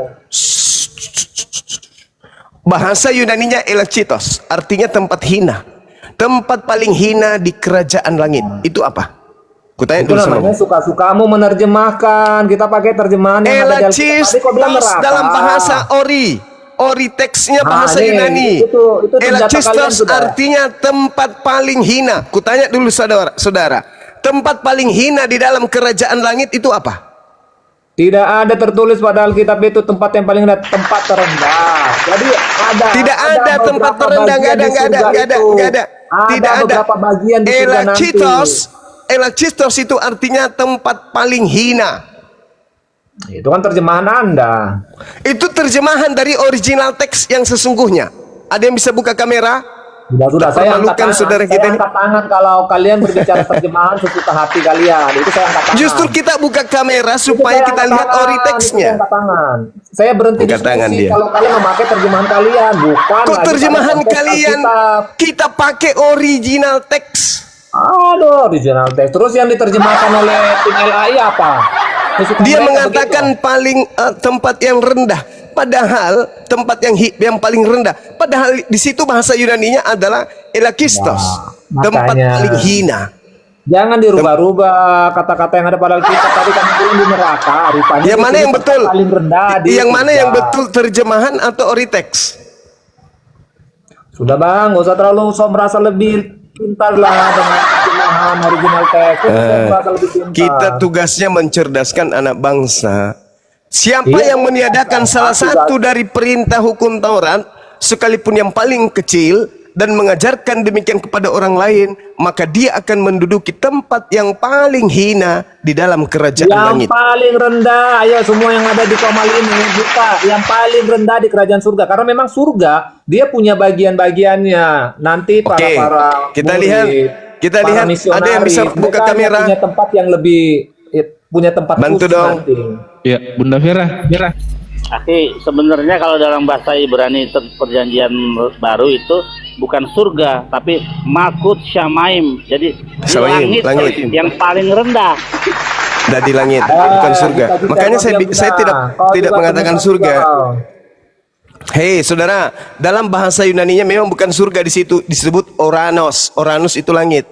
Bahasa Yunaninya elachitos, artinya tempat hina. Tempat paling hina di kerajaan langit. Itu apa? Kutanya Itu dulu sama namanya suka-sukamu menerjemahkan. Kita pakai terjemahan yang ada di Alkitab. Tadi kau bilang Elachistos neraka. dalam bahasa ori teksnya bahasa nih, Yunani. itu senjata kalian Elachistos sudah. artinya tempat paling hina. Kutanya dulu saudara, tempat paling hina di dalam kerajaan langit itu apa? Tidak ada tertulis pada Alkitab itu tempat yang paling rendah, tempat terendah. Jadi Tidak ada tempat beberapa terendah, bagian di surga itu. nggak ada. Tidak ada. Beberapa bagian di surga nanti. Elachistos itu artinya tempat paling hina. Itu kan terjemahan Anda. Itu terjemahan dari original teks yang sesungguhnya. Ada yang bisa buka kamera? Sudah, saya angkat Permalukan tangan. saudara kita Saya ini. angkat tangan kalau kalian berbicara terjemahan sesuka hati kalian. Itu saya angkat tangan. Justru kita buka kamera Itu supaya saya kita angkat lihat tangan, ori itu teksnya. saya angkat tangan. Saya berhenti Angkat tangan diskusi dia. kalau kalian memakai terjemahan kalian, bukan Kok lagi terjemahan pada konteks kalian Alkitab. kita pakai original teks? Aduh, original text. Terus yang diterjemahkan oleh tim LAI apa? Kesukaan Dia mereka mengatakan begitu. paling tempat yang rendah, padahal tempat yang paling rendah. Padahal di situ bahasa Yunaninya adalah elakistos, Nah, tempat makanya. paling hina. Jangan dirubah-rubah kata-kata yang ada pada Alkitab. Tadi kamu bilang di neraka, rupanya Yang itu mana yang tempat betul? paling rendah di Yang mana surga. yang betul, terjemahan atau ori teks? Sudah bang, gak usah terlalu merasa lebih pintar lah dengan terjemahan original text. Merasa lebih pintar. Kita tugasnya mencerdaskan anak bangsa. Siapa Iya, yang meniadakan salah satu dari perintah hukum Taurat, sekalipun yang paling kecil, dan mengajarkan demikian kepada orang lain, maka dia akan menduduki tempat yang paling hina di dalam kerajaan yang langit. paling rendah, ayo semua yang ada di Komal ini buka, yang paling rendah di kerajaan surga. Karena memang surga dia punya bagian-bagiannya. Nanti para Oke, kita murid, lihat, para ada yang bisa misionaris, buka mereka kamera? punya tempat yang lebih, punya tempat Bantu khusus dong. nanti. Ya, Bunda Vera. Tapi sebenarnya kalau dalam bahasa Ibrani perjanjian baru itu bukan surga, tapi Malkut Syamaim. Jadi di Syamaim, langit. yang paling rendah. Di langit, bukan surga. kita Makanya bicara saya Bunda. Kau tidak juga mengatakan punya surga. kau. Hei saudara, dalam bahasa Yunaninya memang bukan surga, di situ disebut Oranos. Oranos itu langit.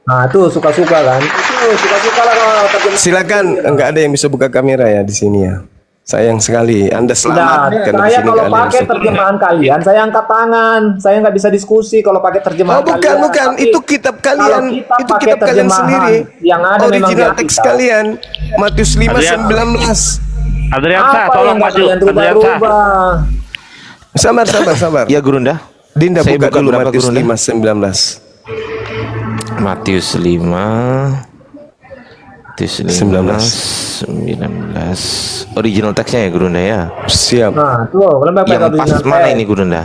Nah itu suka-suka kan? Itu suka-suka lah kalau terjemahan. Silakan, enggak ada yang bisa buka kamera ya di sini ya. Sayang sekali, Anda Nah, selamatkan di saya sini kalau nggak ada yang pakai bisa. terjemahan kalian, saya angkat tangan. Saya nggak bisa diskusi kalau pakai terjemahan Oh bukan, kalian. bukan, Tapi itu kitab kalau kalian, kita itu pakai kitab kalian terjemahan sendiri. yang ada memang di Original teks Alkitab. kalian, Matius 5:19. Adriansa, Apa tolong yang nggak maju. kalian Adriansa. rubah-rubah? Sabar. Ya, Gurunda. Dinda Saya buka buka dulu berapa, Matius Gurunda? 5:19. Matius 5 Matius 19. Original teksnya ya, Gurunda ya. Siap. Nah, tuh, kalian pakai Yang pas original mana teks. ini, Gurunda?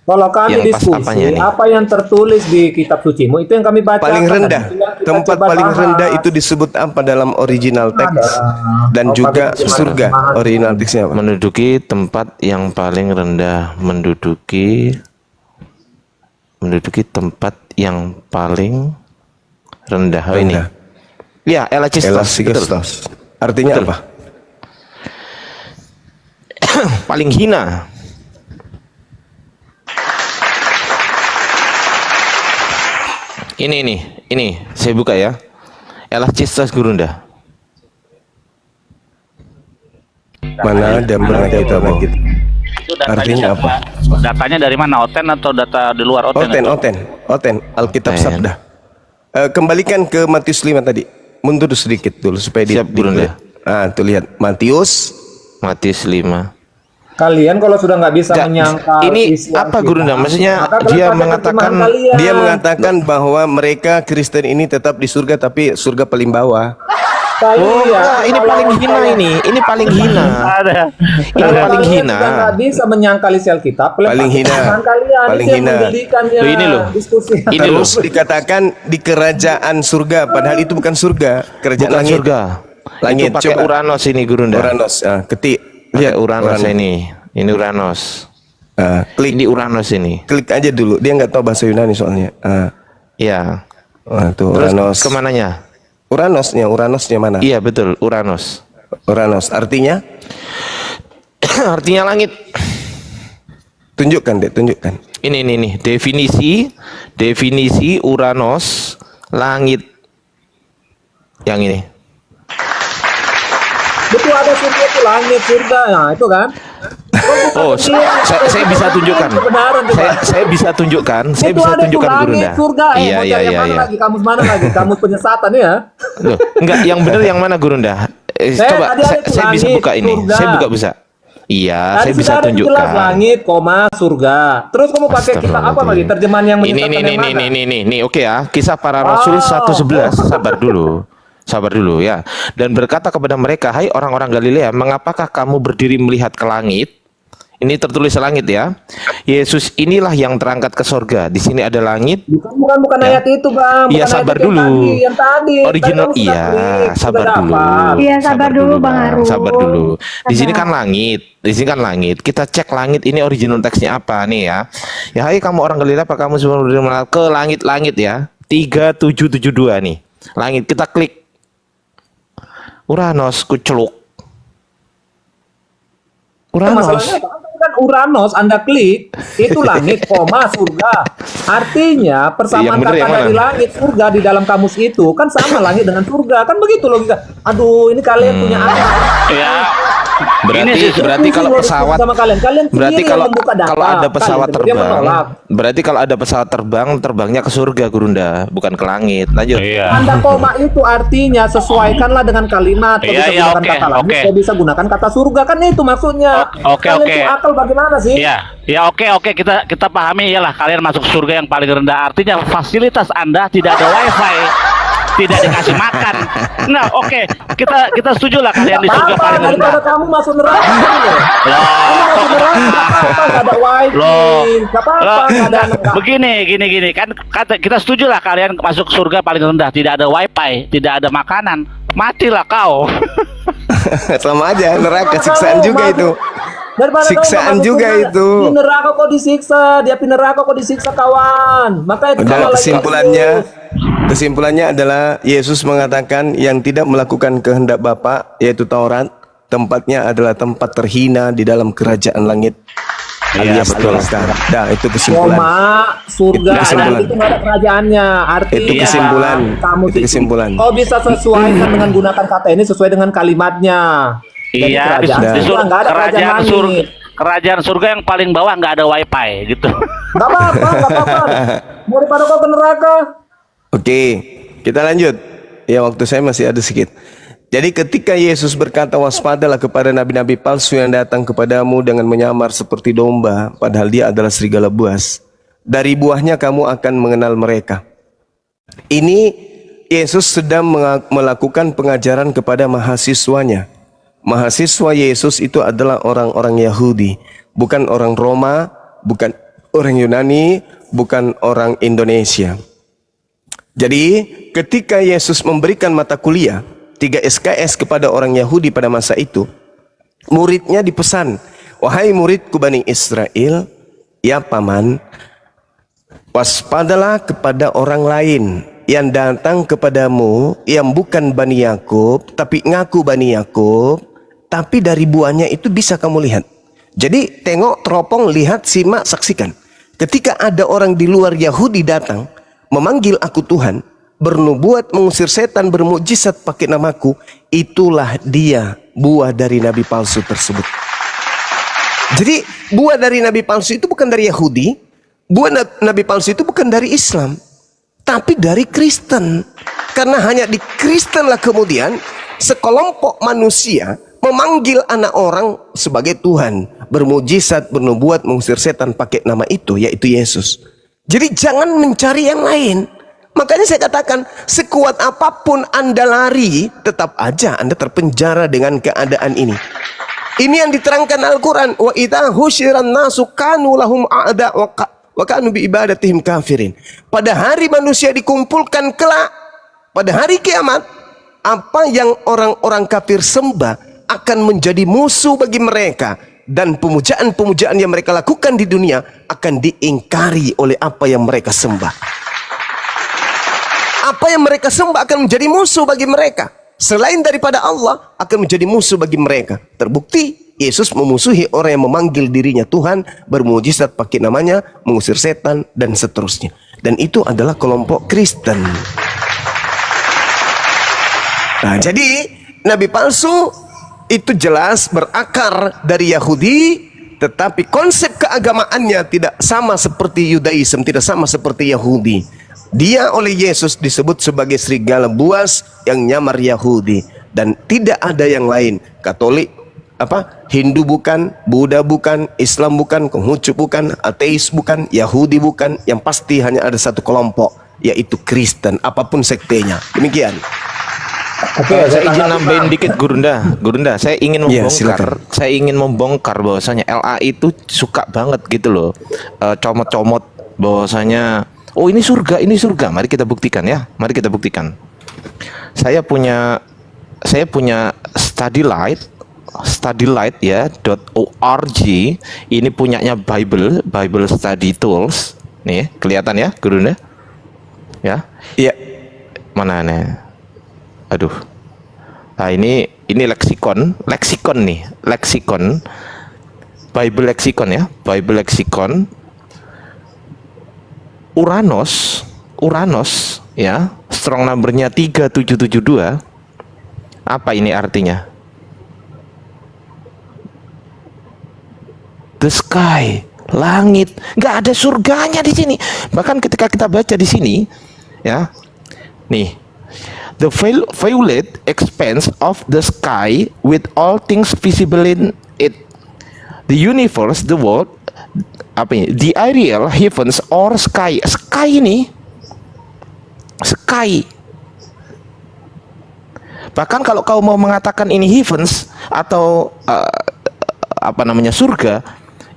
Kalau kami Yang pas diskusi, apanya nih? apa yang tertulis di kitab sucimu itu yang kami baca. Paling rendah, tempat paling rendah itu disebut apa dalam original teks? Dan Oh, juga pakai surga, terjemahan. original teksnya apa? Menduduki tempat yang paling rendah, menduduki tempat yang paling rendah. Oh, ini. Rendah. Ya, elachistos. Betul. Elachistos. Artinya Betul. apa? Paling hina. Ini saya buka ya. Elachistos, Gurunda. Mana ada pernah kita mau? Itu datanya Artinya apa? Datanya dari mana? Oten atau data di luar Oten? Oten, Alkitab Oten. Sabda. Kembalikan ke Matius 5 tadi. Mundur sedikit dulu supaya Siap, Bunda. tuh lihat Matius. Matius 5. Kalian kalau sudah nggak bisa Nggak, menyangkal ini isi apa, Alkitab, Gurunda? Maksudnya maka kalian dia pakai mengatakan- terjemahan kalian. Dia mengatakan bahwa mereka Kristen ini tetap di surga tapi surga paling bawah. Oh, Kalian, enggak, ini kalau paling hina kalian- ini. Ini paling hina. Ada. Ini Kalau paling kalian hina. sudah nggak bisa menyangkal isi Alkitab, kalian Paling pakai hina. terjemahan kalian. Paling Itu yang hina. menjadikannya Loh, ini loh. diskusi. Ini Terus dikatakan di kerajaan surga, padahal itu bukan surga, kerajaan Bukan langit. surga. Langit, Itu pakai coba. Uranos ini, Gurunda. Uranos, ketik. Lihat Uranos Uranos. ini. Ini Uranos. Klik, Ini Uranos ini. klik aja dulu. Dia nggak tahu bahasa Yunani soalnya. Iya. Tuh Terus Uranos. kemananya? Uranosnya mana? Iya, betul, Uranos. Uranos artinya Artinya langit. tunjukkan deh, tunjukkan. Ini definisi Uranos langit. Yang ini. Betul, ada surga itu langit, surga. Nah, itu kan. Oh, saya bisa tunjukkan. Kebenaran, coba. Saya bisa tunjukkan. Saya Itu bisa ada tuh tunjukkan, langit, Gurunda. surga. Iya, Mau iya, cari iya, yang mana iya. lagi? Kamus mana lagi? Kamus penyesatan ya? Loh, enggak, yang benar yang mana, Gurunda? Coba tadi ada saya bisa langit, buka ini. surga. Saya buka bisa. Iya, Tadi saya bisa sudah ada tunjukkan. jelas langit, koma, surga. Terus kamu pakai kita apa lagi? Terjemahan yang Ini menyesatkan yang mana? ini, oke ya. Kisah para Rasul 1:11. Sabar dulu. Sabar dulu ya. Dan berkata kepada mereka, "Hai orang-orang Galilea, mengapakah kamu berdiri melihat ke langit?" Ini tertulis langit ya. Yesus inilah yang terangkat ke sorga. Di sini ada langit. Bukan ayat itu, Bang. Iya, Bukan sabar ayat itu dulu. yang tadi. Original, Tadi kamu iya, sudah klik, sabar sudah dulu. dapat. Iya, sabar dulu, Bang Arul. Sabar dulu. Di sini Sabar. kan langit. Di sini kan langit. Kita cek langit ini original teksnya apa nih ya. Ya, hai kamu orang Galilea, apa kamu semua berdiri ke langit-langit ya. 3772 nih. Langit, kita klik. Uranos, kuceluk. Uranos. Masalahnya kan Uranos, Anda klik, itu langit, koma, surga. Artinya persamaan Yang bener kata yang dari mana? langit, surga di dalam kamus itu kan sama langit dengan surga. Kan begitu logika. Aduh, ini kalian punya apa? Ya. Berarti kalau pesawat sama kalian berarti sendiri kalau yang membuka data. kalau ada pesawat Kalian sendiri yang terbang, menolak. berarti kalau ada pesawat terbang, terbangnya ke surga, Gurunda, bukan ke langit. Lanjut. Iya. Tanda koma itu artinya sesuaikanlah dengan kalimat. Kau Iya, bisa iya, gunakan oke, kata langit, oke. kau bisa gunakan kata surga, kan itu maksudnya. Oke, Kalian oke. tuh akal bagaimana sih? Iya, ya oke kita pahami iyalah kalian masuk surga yang paling rendah. Artinya fasilitas Anda tidak ada wifi, tidak dikasih makan. Nah, oke, kita setuju lah kalian di surga Apa paling rendah. daripada kamu masuk neraka? Kamu masuk neraka, nggak apa-apa, nggak ada wifi, Loh, nggak apa-apa, loh, nggak ada anak. begini kan kita setuju lah kalian masuk surga paling rendah, tidak ada wifi, tidak ada makanan, matilah kau. Sama aja neraka, siksaan juga itu. Daripada kamu Siksaan masuk juga surga, itu. Di neraka kok disiksa, di api neraka kok disiksa, kawan. Maka itu sama Udah, lagi. kesimpulannya adalah Yesus mengatakan yang tidak melakukan kehendak Bapa yaitu Taurat, tempatnya adalah tempat terhina di dalam kerajaan langit. Iya, Alias betul. neraka. Dah, itu kesimpulan. Koma, surga, Itu kesimpulan. langit itu nggak ada kerajaannya. Artinya Itu kesimpulan. Kamu Itu kesimpulan. Kau bisa sesuaikan dengan gunakan kata ini sesuai dengan kalimatnya. Jadi Iya, kerajaan di surga nggak ada kerajaan langit. kerajaan surga yang paling bawah nggak ada wifi gitu. Nggak apa-apa, nggak apa-apa. Mau daripada kau ke neraka. Oke, kita lanjut. Ya, waktu saya masih ada sedikit. Jadi ketika Yesus berkata, waspadalah kepada nabi-nabi palsu yang datang kepadamu dengan menyamar seperti domba, padahal dia adalah serigala buas. Dari buahnya kamu akan mengenal mereka. Ini Yesus sedang melakukan pengajaran kepada mahasiswanya. Mahasiswa Yesus itu adalah orang-orang Yahudi, bukan orang Roma, bukan orang Yunani, bukan orang Indonesia. Jadi ketika Yesus memberikan mata kuliah 3 SKS kepada orang Yahudi pada masa itu, muridnya dipesan, wahai muridku Bani Israel, ya paman, waspadalah kepada orang lain yang datang kepadamu yang bukan Bani Yakub tapi ngaku Bani Yakub, tapi dari buahnya itu bisa kamu lihat. Jadi tengok, teropong, lihat, simak, saksikan. Ketika ada orang di luar Yahudi datang memanggil aku Tuhan, bernubuat, mengusir setan, bermukjizat pakai namaku, itulah dia buah dari nabi palsu tersebut. Jadi buah dari nabi palsu itu bukan dari Yahudi, buah nabi palsu itu bukan dari Islam, tapi dari Kristen. Karena hanya di Kristenlah kemudian sekelompok manusia memanggil anak orang sebagai Tuhan, bermujizat, bernubuat, mengusir setan pakai nama itu, yaitu Yesus. Jadi jangan mencari yang lain. Makanya saya katakan, sekuat apapun Anda lari, tetap aja Anda terpenjara dengan keadaan ini. Ini yang diterangkan Al-Quran. Wa idza husyiran nasu kanu lahum a'da wa kanu bi ibadatihim kafirin. Pada hari manusia dikumpulkan kelak, pada hari kiamat, apa yang orang-orang kafir sembah akan menjadi musuh bagi mereka, dan pemujaan-pemujaan yang mereka lakukan di dunia akan diingkari oleh apa yang mereka sembah. Apa yang mereka sembah akan menjadi musuh bagi mereka. Selain daripada Allah akan menjadi musuh bagi mereka. Terbukti Yesus memusuhi orang yang memanggil dirinya Tuhan, bermujizat pakai namanya, mengusir setan dan seterusnya. Dan itu adalah kelompok Kristen. Nah, jadi nabi palsu itu jelas berakar dari Yahudi, tetapi konsep keagamaannya tidak sama seperti Yudaism, tidak sama seperti Yahudi. Dia oleh Yesus disebut sebagai serigala buas yang nyamar Yahudi, dan tidak ada yang lain. Katolik, Hindu bukan, Buddha bukan, Islam bukan, Konghucu bukan, ateis bukan, Yahudi bukan. Yang pasti hanya ada satu kelompok, yaitu Kristen, apapun sektenya. Demikian. Oke, saya izin nambahin dikit Gurunda. Saya ingin Ya, membongkar, saya ingin membongkar bahwasanya LA itu suka banget gitu loh, comot-comot bahwasanya oh ini surga. Mari kita buktikan ya. Mari kita buktikan. Saya punya studylight ya .org. Ini punyanya Bible Study Tools. Nih, kelihatan ya, Gurunda? Ya. Iya. Mana nih? Aduh. Nah, ini leksikon nih, Bible leksikon ya, Bible leksikon. Uranus ya, strong numbernya 3772. Apa ini artinya? The sky, langit, nggak ada surganya di sini. Bahkan ketika kita baca di sini, ya, nih, the violet expanse of the sky with all things visible in it, the universe, the world, the aerial heavens or sky. Sky. Bahkan kalau kau mau mengatakan ini heavens atau surga,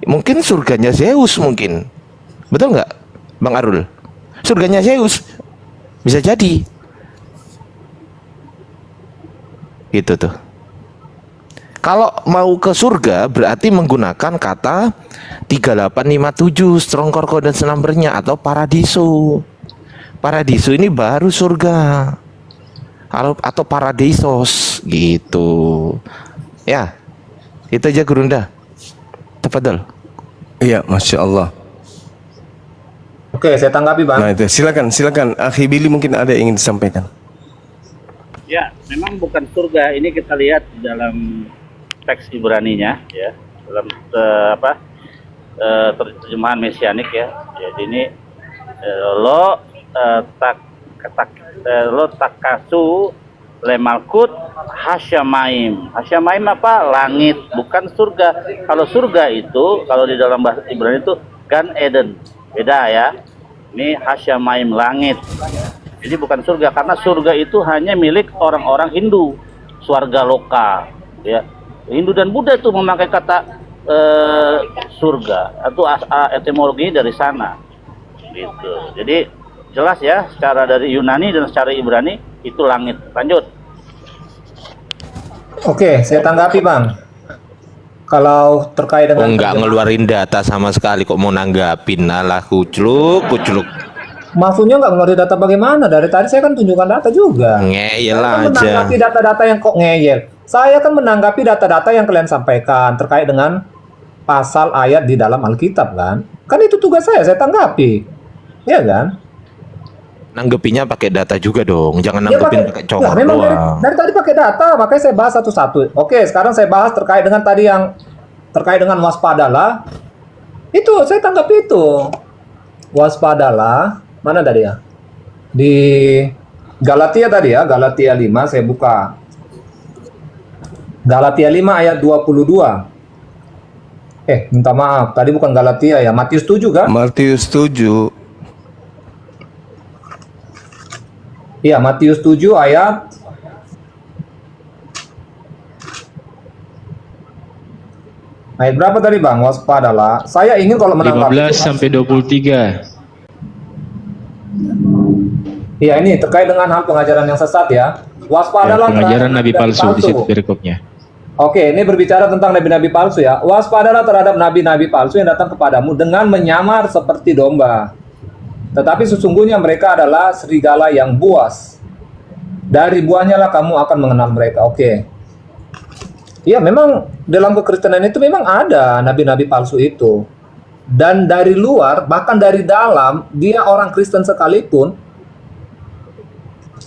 mungkin surganya Zeus mungkin. Betul nggak, Bang Arul? Surganya Zeus bisa jadi. Gitu tuh. Kalau mau ke surga berarti menggunakan kata 3857 strong concordance numbernya atau paradiso. Paradiso ini baru surga. Atau paradisos gitu. Ya. Itu aja Gurunda. Tafadhol. Iya, Masya Allah. Oke, saya tanggapi, Bang. Nah itu, silakan. Akhi Billy mungkin ada yang ingin disampaikan. Ya, memang bukan surga. Ini kita lihat di dalam teks Ibraninya, ya, dalam terjemahan mesianik ya. Jadi ini lo takasu lemalkut hasyamaim. Hasyamaim apa? Langit, bukan surga. Kalau surga itu, kalau di dalam bahasa Ibrani itu Gan Eden, beda ya. Ini hasyamaim, langit. Jadi bukan surga, karena surga itu hanya milik orang-orang Hindu, swarga loka, ya. Hindu dan Buddha itu memakai kata surga, atau etimologi dari sana, gitu. Jadi jelas ya, secara dari Yunani dan secara Ibrani itu langit. Lanjut. Oke, saya tanggapi, Bang. Kalau terkait dengan nggak ngeluarin data sama sekali, kok mau nanggapin? Alah, kucluk. Maksudnya nggak ngerti data bagaimana? Dari tadi saya kan tunjukkan data juga. Ngeyel Saya kan aja. menanggapi data-data yang kok ngeyel. Saya kan menanggapi data-data yang kalian sampaikan terkait dengan pasal ayat di dalam Alkitab kan. Kan itu tugas saya tanggapi. Iya kan? Nanggepinnya pakai data juga dong. Jangan Ya, nanggepin pakai congor memang doang. dari tadi pakai data, makanya saya bahas satu-satu. Oke, sekarang saya bahas terkait dengan tadi yang terkait dengan waspadalah, itu saya tangkap itu. Waspadalah, mana tadi ya? Di Galatia tadi ya, Galatia 5 saya buka. Galatia 5 ayat 22. Minta maaf, tadi bukan Galatia ya, Matius 7 kan? Matius 7. Iya, Matius 7 ayat berapa tadi Bang? Waspadalah. Saya ingin kalau menangkap 15 sampai 23. Iya, ini terkait dengan hal pengajaran yang sesat ya. Ya, Waspadalah pengajaran terhadap nabi palsu di situ perikopnya. Oke, ini berbicara tentang nabi-nabi palsu ya. Waspadalah terhadap nabi-nabi palsu yang datang kepadamu dengan menyamar seperti domba. Tetapi sesungguhnya mereka adalah serigala yang buas. Dari buahnya lah kamu akan mengenal mereka. Oke. Ya, memang dalam kekristenan itu memang ada nabi-nabi palsu itu. Dan dari luar, bahkan dari dalam, dia orang Kristen sekalipun,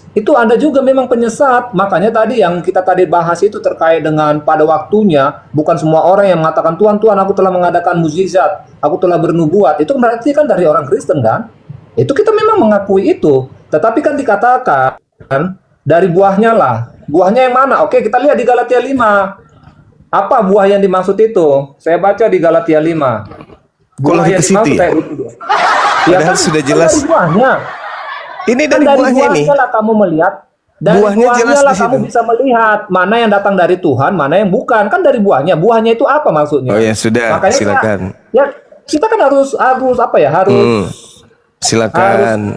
itu ada juga memang penyesat. Makanya tadi yang kita tadi bahas itu terkait dengan pada waktunya, bukan semua orang yang mengatakan, Tuhan, Tuhan, aku telah mengadakan mukjizat, aku telah bernubuat. Itu berarti kan dari orang Kristen kan? Itu kita memang mengakui itu. Tetapi kan dikatakan, dari buahnya lah. Buahnya yang mana? Oke, kita lihat di Galatia 5. Apa buah yang dimaksud itu? Saya baca di Galatia 5. Kok lagi ke situ ya? Padahal sudah jelas. Dari buahnya. Ini Kan dari buahnya nih. lah kamu melihat. Dari Buahnya jelas lah di kamu situ. bisa melihat mana yang datang dari Tuhan, mana yang bukan. Kan dari buahnya. Buahnya itu apa maksudnya? Oh ya sudah, Makanya silakan. Kita kan harus apa ya? Harus Silakan.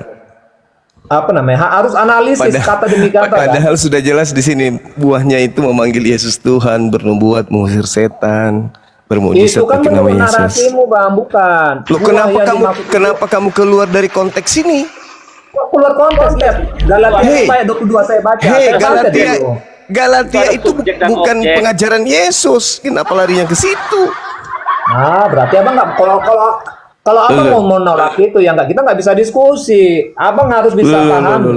harus analisis kata demi kata. Kan? Padahal sudah jelas di sini buahnya itu memanggil Yesus Tuhan, bernubuat, mengusir setan, bermujizat Itu kan pakai nama menurut Yesus. narasimu Bang, bukan. Loh, kenapa kamu keluar dari konteks ini? Kok keluar konteks, Lihat. Galatia 5 ayat 22 saya baca. Hei, Saya baca dulu. Galatia itu bukan pengajaran Yesus. Kenapa larinya ke situ? Berarti Abang nggak kalau Abang mau menolak itu ya kita nggak bisa diskusi. Abang harus bisa paham.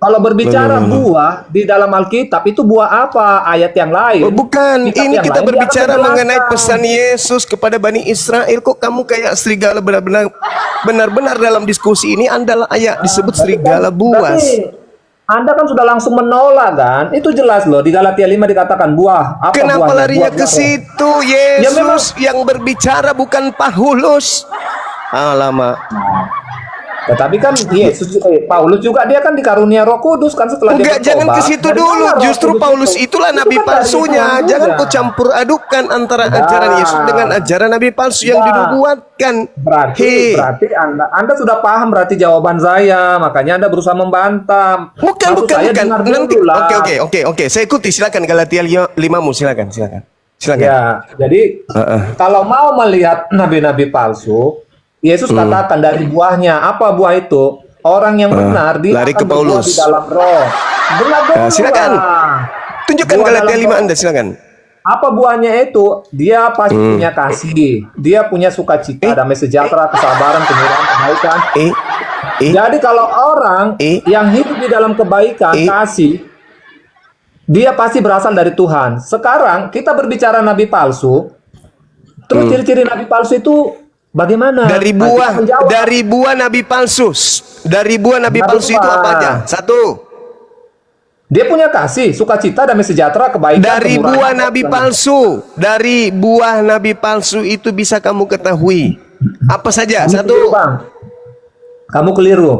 Kalau berbicara buah di dalam Alkitab itu buah apa? Ayat yang lain. Oh, bukan, Kitab ini yang kita lain, dia berbicara akan mengenai menjelaskan. pesan Yesus kepada Bani Israel. Kok kamu kayak serigala benar-benar dalam diskusi ini adalah ayat disebut serigala buas. Berarti Anda kan sudah langsung menolak kan? Itu jelas loh di Galatia 5 dikatakan buah. Apa Kenapa buahnya? larinya Buah ke roh. situ? Ya, memang. Yesus yang berbicara bukan Paulus. Alamak. Tetapi kan Yesus Paulus juga dia kan dikarunia Roh Kudus kan setelah Enggak, dia jangan bertobat. ke situ Dari dulu. mana Roh Justru Kudus Paulus itu? itulah Itu nabi kan dari palsunya. Tuhan Jangan juga. kau campur adukan antara ajaran Yesus dengan ajaran nabi palsu yang Ya. dinubuatkan. Berarti Anda sudah paham berarti jawaban saya, makanya Anda berusaha membantah. Bukan. Dengar Nanti. dulu lah. Oke. Saya ikuti. Silakan Galatia 5-mu. Silakan. Ya, jadi kalau mau melihat nabi-nabi palsu, Yesus katakan dari buahnya. Apa buah itu? Orang yang benar dia lari akan ke berbuah Paulus. di dalam roh. Benar dulu silakan. lah. Tunjukkan Buah Galatia dalam 5 roh. Anda, silakan. Apa buahnya itu? Dia pasti punya kasih, dia punya sukacita, damai sejahtera, kesabaran, penyerahan, kebaikan. Jadi kalau orang yang hidup di dalam kebaikan, kasih, dia pasti berasal dari Tuhan. Sekarang kita berbicara nabi palsu. Terus ciri-ciri nabi palsu itu bagaimana? Dari Nah, buah kita menjawab. buah nabi palsu. Dari buah nabi palsu itu apa aja? Satu. Dia punya kasih, sukacita, damai sejahtera, kebaikan. Dari kemurahan, buah nabi palsu. Dari buah nabi palsu itu bisa kamu ketahui. Apa saja? Kamu Satu. keliru, Bang. Kamu keliru.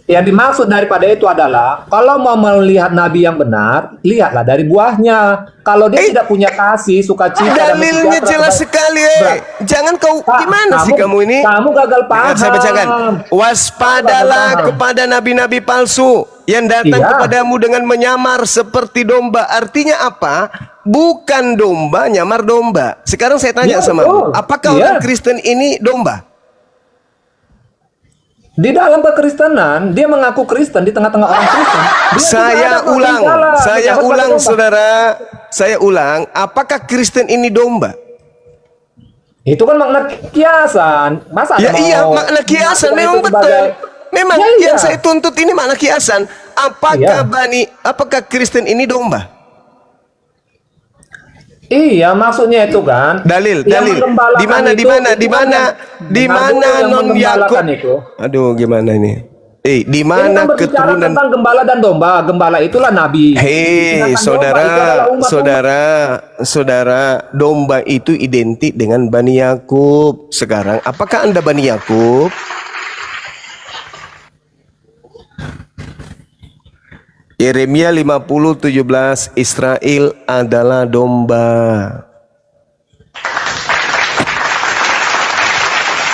Yang dimaksud daripada itu adalah kalau mau melihat nabi yang benar, lihatlah dari buahnya. Kalau dia tidak punya kasih, sukacita, damai Dalilnya sejahtera, jelas kebaikan. sekali. Jangan kau Pak, gimana sih kamu ini? Kamu gagal paham. Saya bacakan. Waspadalah Gagal paham. kepada nabi-nabi palsu yang datang Iya. kepadamu dengan menyamar seperti domba. Artinya apa? Bukan domba, nyamar domba. Sekarang saya tanya Iya, sama betul. apakah Iya. orang Kristen ini domba? Di dalam kekristenan, dia mengaku Kristen di tengah-tengah orang Kristen. Dia Saya tidak ada ulang, masalah. saya Menjabat ulang sebagai domba. saudara. Saya ulang, apakah Kristen ini domba? Itu kan makna kiasan. Masa Ya Anda iya, mau makna kiasan mengaku memang itu betul. sebagai- Memang Ya, iya. yang saya tuntut ini makna kiasan. Apakah Iya. apakah Kristen ini domba? Iya, maksudnya itu kan. Dalil, yang dalil. menggembalakan Di mana, itu- di mana, di itu kan mana, di yang- mana yang non Yakub? menggembalakan itu. Aduh, gimana ini? Di Ini mana kan berbicara keturunan? tentang gembala dan domba. Gembala itulah nabi. Hei, Sedangkan domba itu saudara, adalah umat saudara, domba itu identik dengan Bani Yakub. Sekarang, apakah Anda Bani Yakub? Yeremia 50:17, Israel adalah domba.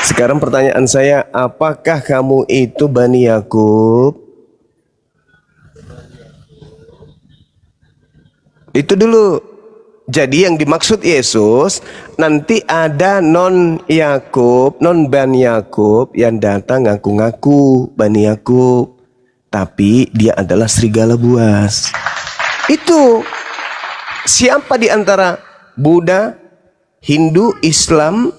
Sekarang pertanyaan saya, apakah kamu itu Bani Yakub? Itu dulu. Jadi yang dimaksud Yesus, nanti ada non Yakub, non Bani Yakub yang datang ngaku-ngaku Bani Yakub. Tapi dia adalah serigala buas. Itu siapa di antara Buddha, Hindu, Islam,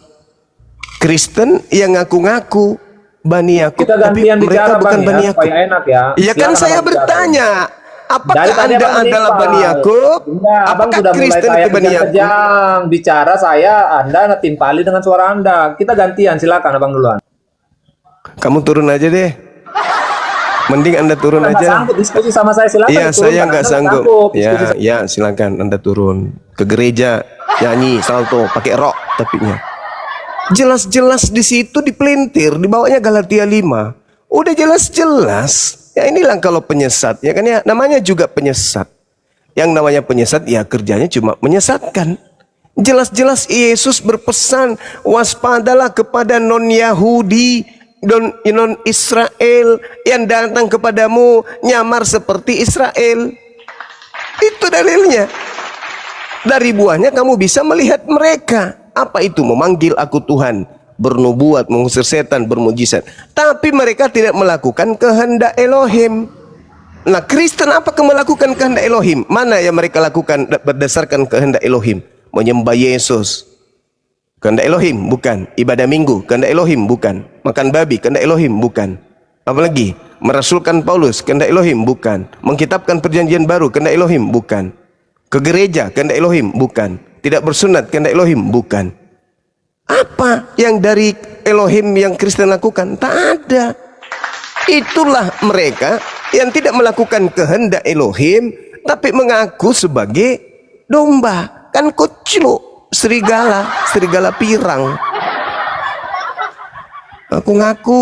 Kristen yang ngaku-ngaku Bani Yakub, Kita tapi gantian mereka bicara bukan Bang Bani ya, Yakub. supaya enak ya. Ya kan Silakan saya Abang bicara. bertanya, apakah Dari tadi Anda Abang adalah menyimpang. Bani Yakub? Enggak, Abang Apakah sudah mulai Kristen kayak itu Bani Yakub? kejam. Bicara saya, Anda timpali dengan suara Anda. Kita gantian, silakan Abang duluan. Kamu turun aja deh. Mending Anda turun Anda nggak aja. sanggup diskusi sama saya, silakan. Iya, turun, saya karena nggak Anda sanggup. diskusi sama- Ya, silakan Anda turun ke gereja, nyanyi, salto, pakai rok tapinya. Jelas-jelas di situ dipelintir, dibawanya Galatia 5. Udah jelas-jelas. Ya inilah kalau penyesat, ya kan ya, namanya juga penyesat. Yang namanya penyesat ya kerjanya cuma menyesatkan. Jelas-jelas Yesus berpesan, waspadalah kepada non-Yahudi, non-Israel yang datang kepadamu nyamar seperti Israel. Itu dalilnya. Dari buahnya kamu bisa melihat mereka. Apa itu? Memanggil aku Tuhan, bernubuat, mengusir setan, bermujizat. Tapi mereka tidak melakukan kehendak Elohim. Nah, Kristen apakah melakukan kehendak Elohim? Mana yang mereka lakukan berdasarkan kehendak Elohim? Menyembah Yesus. Kehendak Elohim bukan. Ibadah minggu, kehendak Elohim bukan. Makan babi, kehendak Elohim bukan. Apalagi merasulkan Paulus, kehendak Elohim bukan. Mengkitabkan perjanjian baru, kehendak Elohim bukan. Ke gereja, kehendak Elohim bukan. Tidak bersunat, kehendak Elohim bukan. Apa yang dari Elohim yang Kristen lakukan? Tak ada. Itulah mereka yang tidak melakukan kehendak Elohim, tapi mengaku sebagai domba. Kan koclo, serigala pirang. Aku ngaku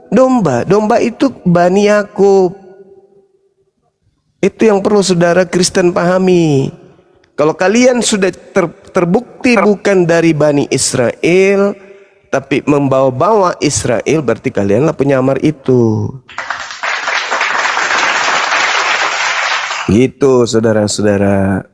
domba. Domba itu Bani Yakub. Itu yang perlu saudara Kristen pahami. Kalau kalian sudah terbukti bukan dari Bani Israel, tapi membawa-bawa Israel, berarti kalianlah penyamar itu. Gitu saudara-saudara.